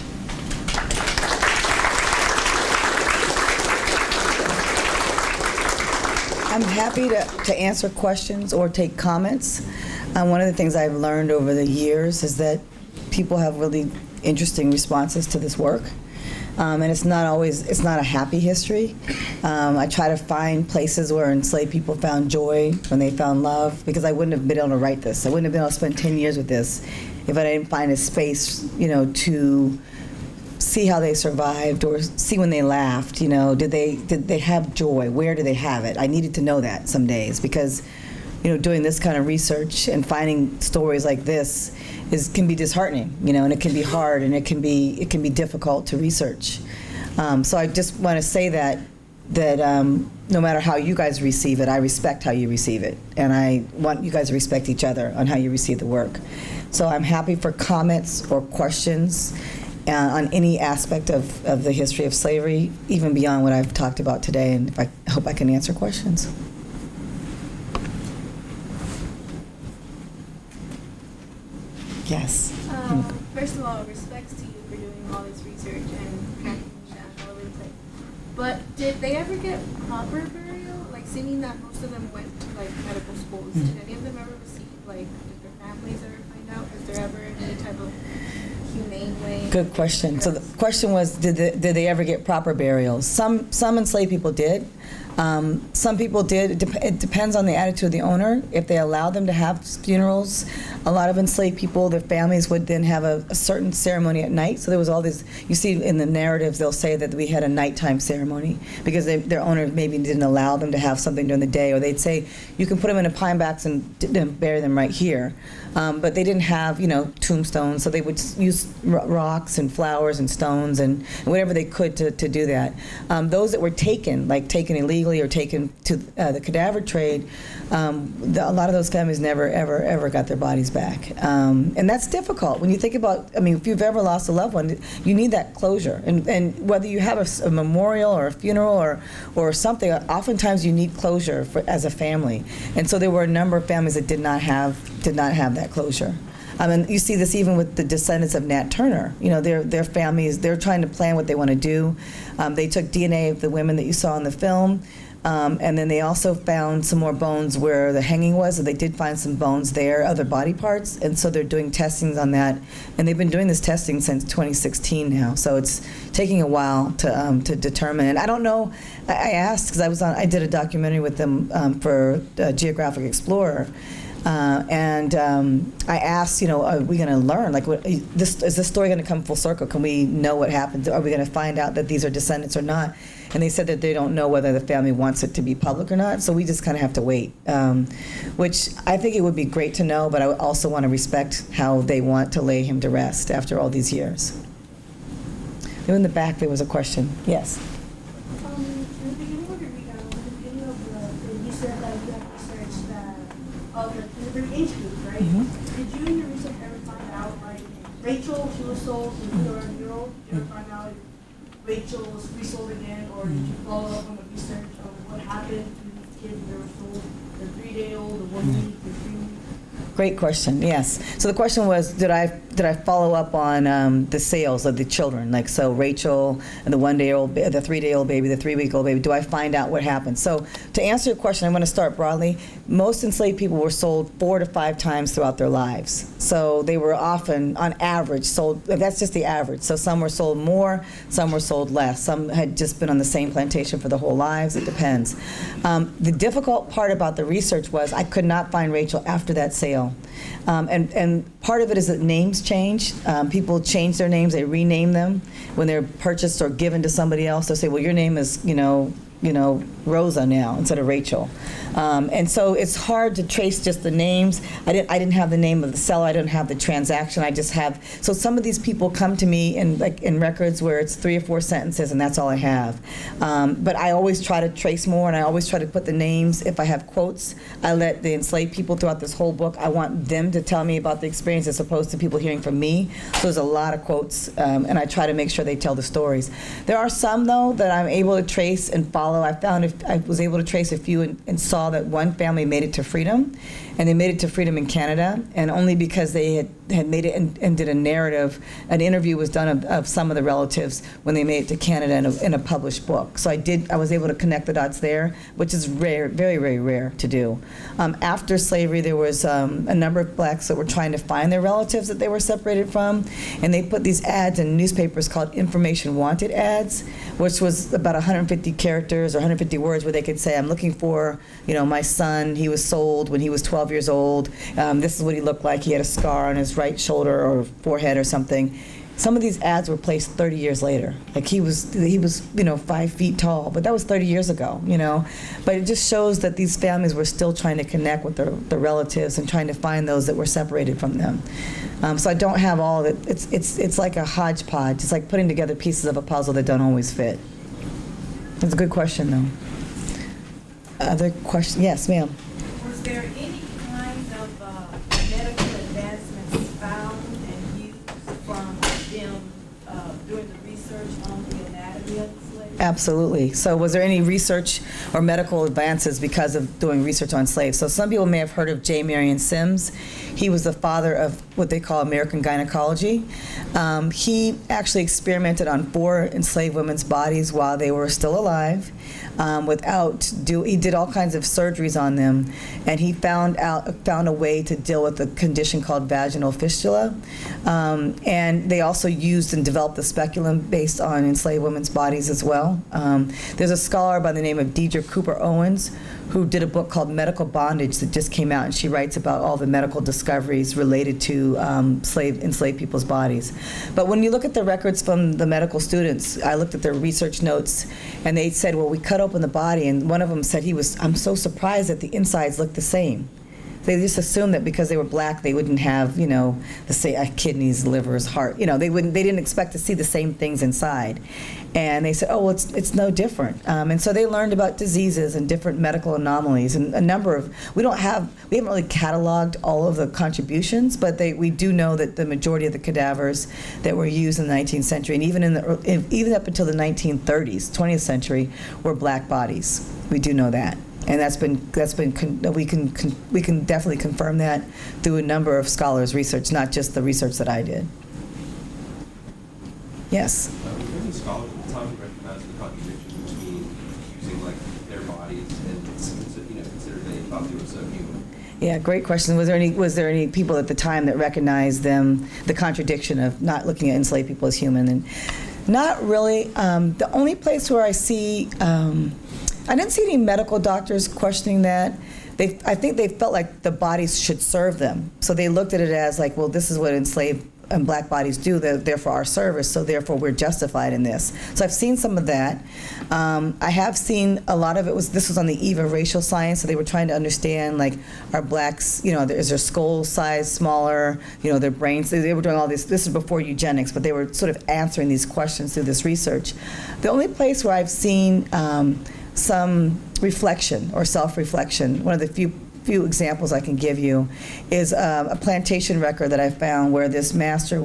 I'm happy to answer questions or take comments. One of the things I've learned over the years is that people have really interesting responses to this work. And it's not a happy history. I try to find places where enslaved people found joy, when they found love, because I wouldn't have been able to write this. I wouldn't have been able to spend 10 years with this if I didn't find a space, to see how they survived or see when they laughed. Did they have joy? Where do they have it? I needed to know that some days, because doing this kind of research and finding stories like this can be disheartening, and it can be hard, and it can be difficult to research. So I just want to say that no matter how you guys receive it, I respect how you receive it, and I want you guys to respect each other on how you receive the work. So I'm happy for comments or questions on any aspect of the history of slavery, even beyond what I've talked about today, and I hope I can answer questions. Yes. First of all, respects to you for doing all this research and tracking down all over the place. But did they ever get proper burial? Like, seeing that most of them went to medical schools, did any of them ever receive, did their families ever find out? Is there ever any type of humane way? Good question. So the question was, did they ever get proper burials? Some enslaved people did. Some people did. It depends on the attitude of the owner. If they allow them to have funerals, a lot of enslaved people, their families would then have a certain ceremony at night. So there was all this, you see in the narratives, they'll say that we had a nighttime ceremony because their owner maybe didn't allow them to have something during the day, or they'd say, you can put them in a pine box and bury them right here. But they didn't have, tombstones, so they would use rocks and flowers and stones and whatever they could to do that. Those that were taken illegally, illegally or taken to the cadaver trade, a lot of those families never, ever got their bodies back. And that's difficult. When you think about, I mean, if you've ever lost a loved one, you need that closure. And whether you have a memorial or a funeral or something, oftentimes you need closure as a family. And so there were a number of families that did not have that closure. And you see this even with the descendants of Nat Turner. You know, their families, they're trying to plan what they want to do. They took DNA of the women that you saw in the film, and then they also found some more bones where the hanging was, so they did find some bones there, other body parts, and so they're doing testings on that. And they've been doing this testing since 2016 now, so it's taking a while to determine. And I don't know, I asked, because I did a documentary with them for Geographic Explorer, and I asked, you know, are we going to learn? Like, is this story going to come full circle? Can we know what happened? Are we going to find out that these are descendants or not? And they said that they don't know whether the family wants it to be public or not, so we just kind of have to wait, which I think it would be great to know, but I also want to respect how they want to lay him to rest after all these years. In the back, there was a question. Yes? In the beginning of your video, in the beginning of you said that you have researched that of the different age groups, right? Did you in your research ever find out, like, Rachel, she was sold to 0-year-old, did you ever find out if Rachel was resold again, or did you follow up on the research of what happened to these kids that were sold, the 3-day-old, the 1 week, the 3 week? Great question. Yes. So the question was, did I follow up on the sales of the children? Like, so Rachel and the 1-day-old, the 3-day-old baby, the 3-week-old baby. Do I find out what happened? So to answer your question, I'm going to start broadly. Most enslaved people were sold 4 to 5 times throughout their lives. So they were often, on average, sold. That's just the average. So some were sold more, some were sold less. Some had just been on the same plantation for their whole lives. It depends. The difficult part about the research was I could not find Rachel after that sale. And part of it is that names change. People change their names, they rename them when they're purchased or given to somebody else. They'll say, well, your name is, you know, Rosa now instead of Rachel. And so it's hard to trace just the names. I didn't have the name of the seller. I didn't have the transaction. I just have. So some of these people come to me in records where it's 3 or 4 sentences, and that's all I have. But I always try to trace more, and I always try to put the names. If I have quotes, I let the enslaved people throughout this whole book. I want them to tell me about the experience as opposed to people hearing from me. So there's a lot of quotes, and I try to make sure they tell the stories. There are some though that I'm able to trace and follow. I was able to trace a few and saw that one family made it to freedom, and they made it to freedom in Canada, and only because they had made it and did a narrative. An interview was done of some of the relatives when they made it to Canada in a published book. So I was able to connect the dots there, which is rare, very, very rare to do. After slavery, there was a number of blacks that were trying to find their relatives that they were separated from, and they put these ads in newspapers called information wanted ads, which was about 150 characters or 150 words where they could say, I'm looking for, you know, my son, he was sold when he was 12 years old. This is what he looked like. He had a scar on his right shoulder or forehead or something. Some of these ads were placed 30 years later. Like he was, you know, 5 feet tall, but that was 30 years ago, you know. But it just shows that these families were still trying to connect with their relatives and trying to find those that were separated from them. So I don't have all of it. It's like a hodgepodge. It's like putting together pieces of a puzzle that don't always fit. That's a good question, though. Other question? Yes, ma'am. Was there any kind of medical advancements found and used from them doing the research on the anatomy of the slaves? Absolutely. So was there any research or medical advances because of doing research on slaves? So some people may have heard of J. Marion Sims. He was the father of what they call American gynecology. He actually experimented on 4 enslaved women's bodies while they were still alive. He did all kinds of surgeries on them, and he found a way to deal with a condition called vaginal fistula. And they also used and developed the speculum based on enslaved women's bodies as well. There's a scholar by the name of Deidre Cooper Owens who did a book called Medical Bondage that just came out, and she writes about all the medical discoveries related to enslaved people's bodies. But when you look at the records from the medical students, I looked at their research notes, and they said, well, we cut open the body, and one of them said I'm so surprised that the insides look the same. They just assumed that because they were black, they wouldn't have, the kidneys, livers, heart. They didn't expect to see the same things inside. And they said, oh, well, it's no different. And so they learned about diseases and different medical anomalies and a number of, we haven't really cataloged all of the contributions, but we do know that the majority of the cadavers that were used in the 19th century, and even up until the 1930s, 20th century, were black bodies. We do know that. And we can definitely confirm that through a number of scholars' research, not just the research that I did. Yes? Were there any scholars at the time who recognized the contradiction between using their bodies and considered they thought they were so human? Yeah, great question. Was there any people at the time that recognized the contradiction of not looking at enslaved people as human? And not really. The only place where I didn't see any medical doctors questioning that. I think they felt like the bodies should serve them. So they looked at it as like, well, this is what enslaved and black bodies do, they're for our service, so therefore we're justified in this. So I've seen some of that. I have seen a lot of this was on the eve of racial science, so they were trying to understand, like, are blacks, is their skull size smaller, their brains, they were doing all this is before eugenics, but they were sort of answering these questions through this research. The only place where I've seen some reflection or self-reflection, one of the few examples I can give you is a plantation record that I found where this master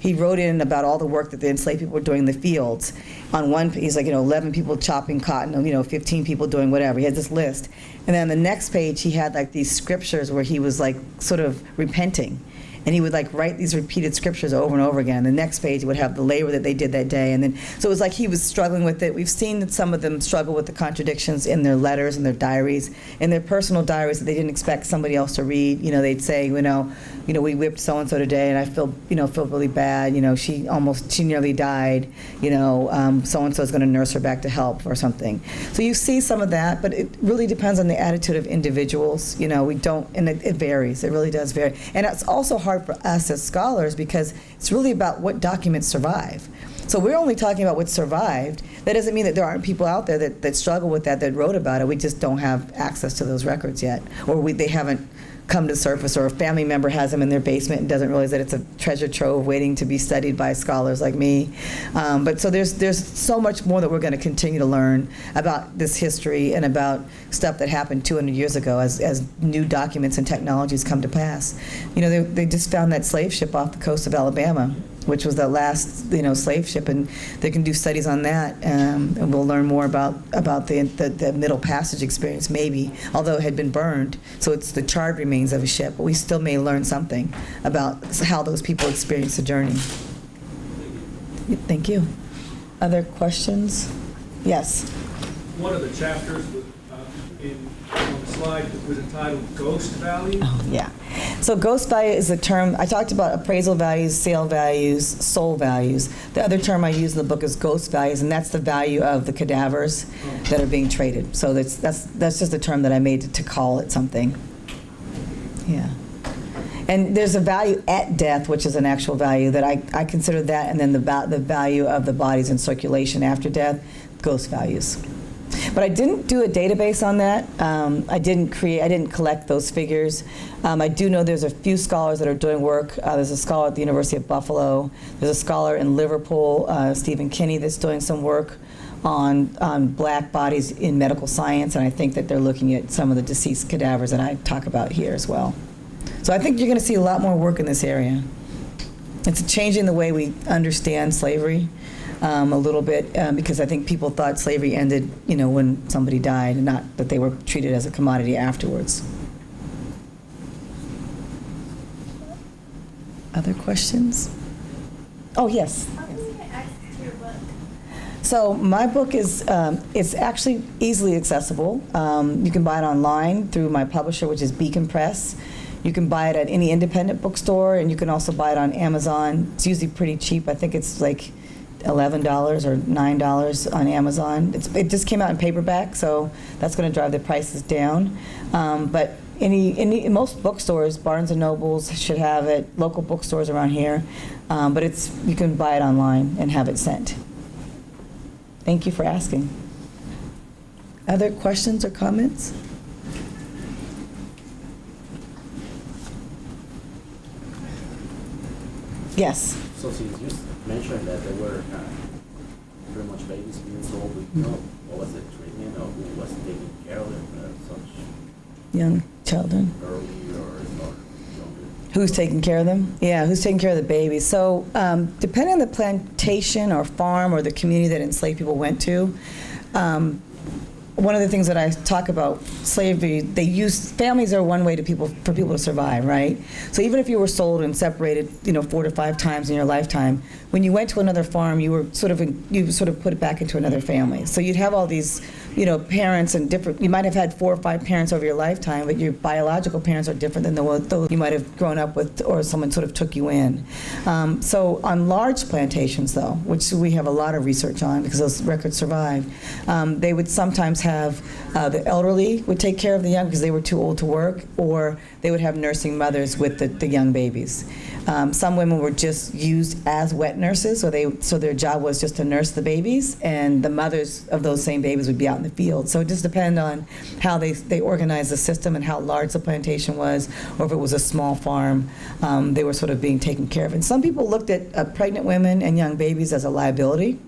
he wrote in about all the work that the enslaved people were doing in the fields. On one, he's like, 11 people chopping cotton, 15 people doing whatever. He had this list. And then on the next page, he had like these scriptures where he was like sort of repenting. And he would like write these repeated scriptures over and over again. The next page would have the labor that they did that day. And then, so it was like he was struggling with it. We've seen that some of them struggle with the contradictions in their letters and their diaries, in their personal diaries that they didn't expect somebody else to read. They'd say, we whipped so-and-so today and I feel really bad. She nearly died. So-and-so is going to nurse her back to health or something. So you see some of that, but it really depends on the attitude of individuals. We don't, and it varies. It really does vary. And it's also hard for us as scholars because it's really about what documents survive. So we're only talking about what survived. That doesn't mean that there aren't people out there that struggle with that wrote about it. We just don't have access to those records yet, or they haven't come to the surface, or a family member has them in their basement and doesn't realize that it's a treasure trove waiting to be studied by scholars like me. But so there's so much more that we're going to continue to learn about this history and about stuff that happened 200 years ago as new documents and technologies come to pass. They just found that slave ship off the coast of Alabama, which was the last slave ship, and they can do studies on that, and we'll learn more about the Middle Passage experience, maybe, although it had been burned, so it's the charred remains of a ship, but we still may learn something about how those people experienced the journey. Thank you. Other questions? Yes. One of the chapters on the slide was entitled Ghost Value. Oh, yeah. So ghost value is a term, I talked about appraisal values, sale values, soul values. The other term I use in the book is ghost values, and that's the value of the cadavers that are being traded. So that's just a term that I made to call it something. Yeah. And there's a value at death, which is an actual value that I consider that, and then the value of the bodies in circulation after death, ghost values. But I didn't do a database on that. I didn't collect those figures. I do know there's a few scholars that are doing work. There's a scholar at the University of Buffalo. There's a scholar in Liverpool, Stephen Kinney, that's doing some work on black bodies in medical science, and I think that they're looking at some of the deceased cadavers that I talk about here as well. So I think you're going to see a lot more work in this area. It's changing the way we understand slavery. A little bit, because I think people thought slavery ended, when somebody died, and not that they were treated as a commodity afterwards. Other questions? Oh, yes. How can we get access to your book? So my book is it's actually easily accessible. You can buy it online through my publisher, which is Beacon Press. You can buy it at any independent bookstore, and you can also buy it on Amazon. It's usually pretty cheap. I think it's like $11 or $9 on Amazon. It just came out in paperback, so that's going to drive the prices down. But most bookstores, Barnes and Nobles should have it. Local bookstores around here, but you can buy it online and have it sent. Thank you for asking. Other questions or comments? Yes. So since you mentioned that there were pretty much babies being sold, you know, what was the treatment or who was taking care of them, such Young children. early or younger? Who's taking care of them? Yeah, who's taking care of the babies? So depending on the plantation or farm or the community that enslaved people went to, one of the things that I talk about slavery, they use families are one way for people to survive, right? So even if you were sold and separated, 4 to 5 times in your lifetime, when you went to another farm, you sort of put it back into another family. So you'd have all these, parents and different. You might have had 4 or 5 parents over your lifetime, but your biological parents are different than those you might have grown up with, or someone sort of took you in. So on large plantations, though, which we have a lot of research on because those records survived, they would sometimes have the elderly would take care of the young because they were too old to work, or they would have nursing mothers with the young babies. Some women were just used as wet nurses, so their job was just to nurse the babies, and the mothers of those same babies would be out in the field. So it just depended on how they organized the system and how large the plantation was, or if it was a small farm, they were sort of being taken care of. And some people looked at pregnant women and young babies as a liability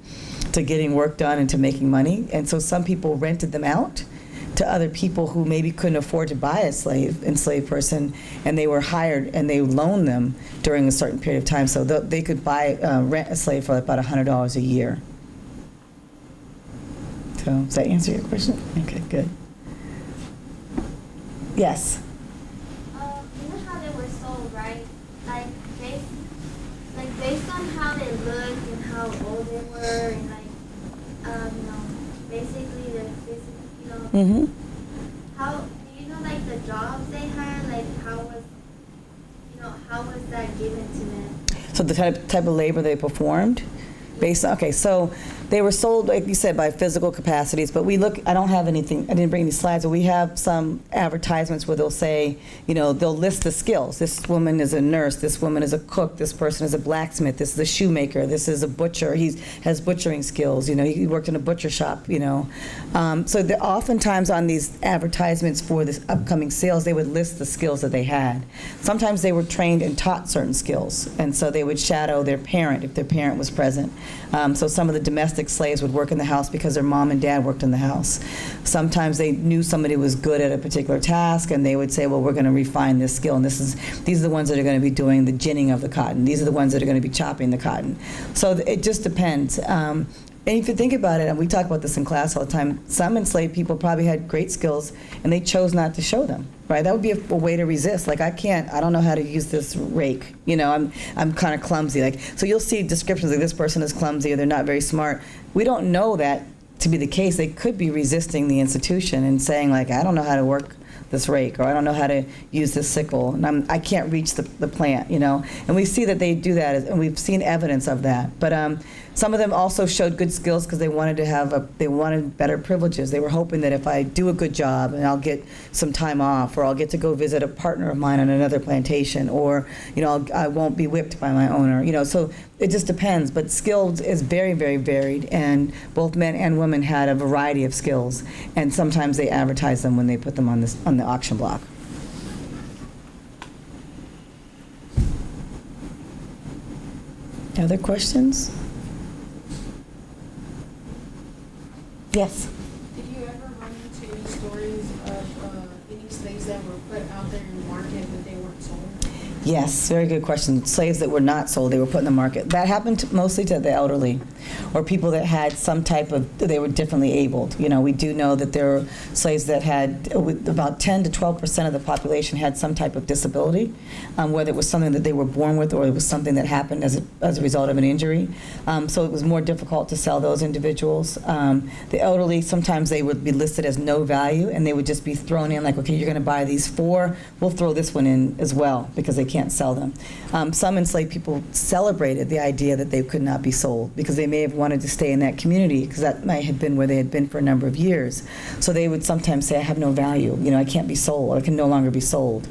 to getting work done and to making money, and so some people rented them out to other people who maybe couldn't afford to buy enslaved person, and they were hired and they loaned them during a certain period of time. So they could rent a slave for about $100 a year. So does that answer your question? Okay, good. Yes? You know how they were sold, right? Like based on how they looked and how old they were, and basically their physical. Mm-hmm. How do you know the jobs they had? How was that given to them? So the type of labor they performed? So they were sold, like you said, by physical capacities, but I don't have anything, I didn't bring any slides, but we have some advertisements where they'll say, they'll list the skills. This woman is a nurse, this woman is a cook, this person is a blacksmith, this is a shoemaker, this is a butcher, he has butchering skills, he worked in a butcher shop, So oftentimes on these advertisements for this upcoming sales, they would list the skills that they had. Sometimes they were trained and taught certain skills, and so they would shadow their parent if their parent was present. So some of the domestic slaves would work in the house because their mom and dad worked in the house. Sometimes they knew somebody was good at a particular task, and they would say, well, we're going to refine this skill, and these are the ones that are going to be doing the ginning of the cotton. These are the ones that are going to be chopping the cotton. So it just depends. And if you think about it, and we talk about this in class all the time, some enslaved people probably had great skills, and they chose not to show them, right? That would be a way to resist. I don't know how to use this rake. I'm kind of clumsy. So you'll see descriptions like this person is clumsy or they're not very smart. We don't know that to be the case. They could be resisting the institution and saying, I don't know how to work this rake, or I don't know how to use this sickle, and I can't reach the plant, And we see that they do that, and we've seen evidence of that. But some of them also showed good skills because they wanted they wanted better privileges. They were hoping that if I do a good job and I'll get some time off, or I'll get to go visit a partner of mine on another plantation, or I won't be whipped by my owner. So it just depends. But skills is very, very varied, and both men and women had a variety of skills, and sometimes they advertise them when they put them on the auction block. Other questions? Yes. Did you ever run into any stories of any slaves that were put out there in the market but they weren't sold? Yes, very good question. Slaves that were not sold, they were put in the market. That happened mostly to the elderly, or people that had some type of, they were differently abled. We do know that there were slaves that had, about 10 to 12% of the population had some type of disability, whether it was something that they were born with or it was something that happened as a result of an injury. So it was more difficult to sell those individuals. The elderly, sometimes they would be listed as no value, and they would just be thrown in okay, you're going to buy these 4, we'll throw this one in as well, because they can't sell them. Some enslaved people celebrated the idea that they could not be sold because they may have wanted to stay in that community, because that might have been where they had been for a number of years. So they would sometimes say, I have no value, I can't be sold, or I can no longer be sold.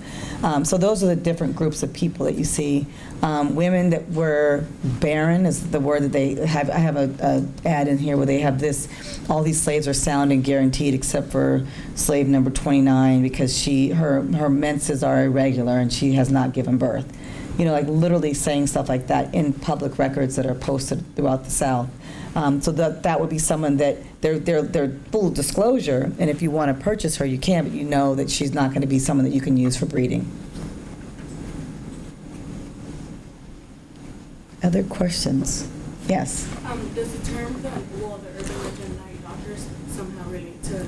So those are the different groups of people that you see. Women that were barren is the word that they have. I have a ad in here where they have this, all these slaves are sound and guaranteed except for slave number 29, because her menses are irregular and she has not given birth. like literally saying stuff like that in public records that are posted throughout the South. So that would be someone that they're full disclosure, and if you want to purchase her, you can, but you know that she's not going to be someone that you can use for breeding. Other questions? Yes? Does the term, the urban legend night doctors somehow relate to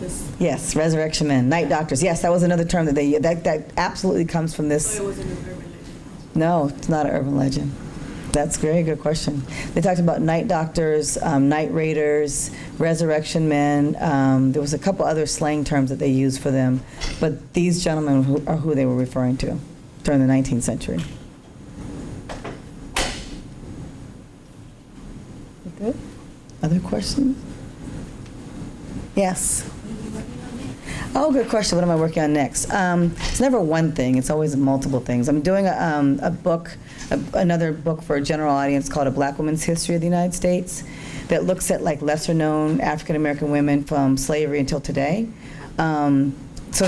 this? Yes, resurrection men, night doctors. Yes, that was another term that absolutely comes from this. So it wasn't an urban legend? No, it's not an urban legend. That's a very good question. They talked about night doctors, night raiders, resurrection men. There was a couple other slang terms that they used for them, but these gentlemen are who they were referring to during the 19th century. Good. Other questions? Yes. Oh, good question. What am I working on next? It's never one thing. It's always multiple things. I'm doing a book, another book for a general audience called A Black Woman's History of the United States that looks at like lesser known African American women from slavery until today. So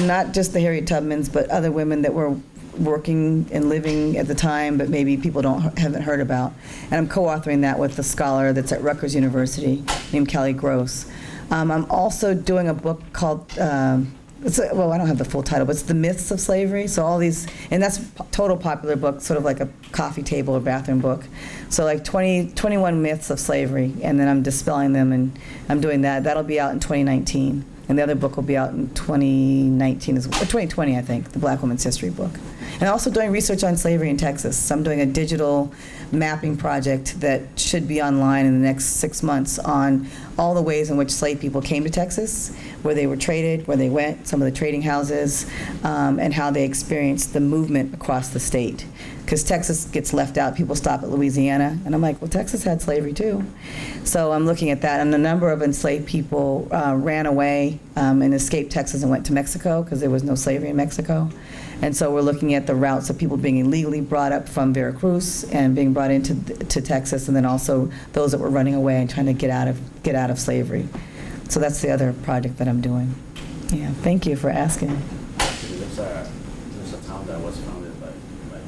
not just the Harriet Tubmans, but other women that were working and living at the time, but maybe people haven't heard about. And I'm co-authoring that with a scholar that's at Rutgers University named Kelly Gross. I'm also doing a book called, I don't have the full title, but it's The Myths of Slavery. So all these, and that's a total popular book, sort of like a coffee table or bathroom book. So like 21 myths of slavery, and then I'm dispelling them, and I'm doing that. That'll be out in 2019. And the other book will be out in 2019, or 2020, I think, the Black Woman's History book. And also doing research on slavery in Texas. So I'm doing a digital mapping project that should be online in the next 6 months on all the ways in which slave people came to Texas, where they were traded, where they went, some of the trading houses, and how they experienced the movement across the state. Because Texas gets left out, people stop at Louisiana, and I'm like, well, Texas had slavery too. So I'm looking at that, and a number of enslaved people ran away and escaped Texas and went to Mexico because there was no slavery in Mexico. And so we're looking at the routes of people being illegally brought up from Veracruz and being brought into Texas, and then also those that were running away and trying to get out of slavery. So that's the other project that I'm doing. Yeah, thank you for asking. There's a town that was founded by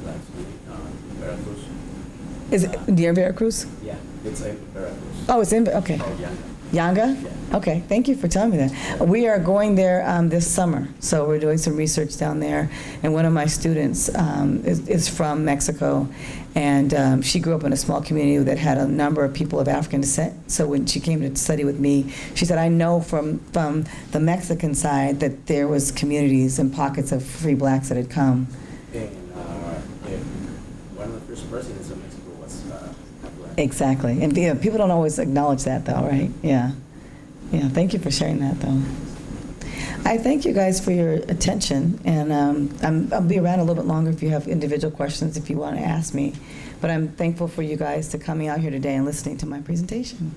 blacks in Veracruz. Is it near Veracruz? Yeah, it's in Veracruz. Oh, it's in, okay. Called Yanga. Yanga? Yeah. Okay, thank you for telling me that. We are going there this summer, so we're doing some research down there. And one of my students is from Mexico, and she grew up in a small community that had a number of people of African descent. So when she came to study with me, she said, I know from the Mexican side that there was communities and pockets of free blacks that had come. And one of the first presidents of Mexico was black. Exactly. And people don't always acknowledge that, though, right? Yeah. Yeah, thank you for sharing that, though. I thank you guys for your attention, and I'll be around a little bit longer if you have individual questions if you want to ask me. But I'm thankful for you guys to coming out here today and listening to my presentation.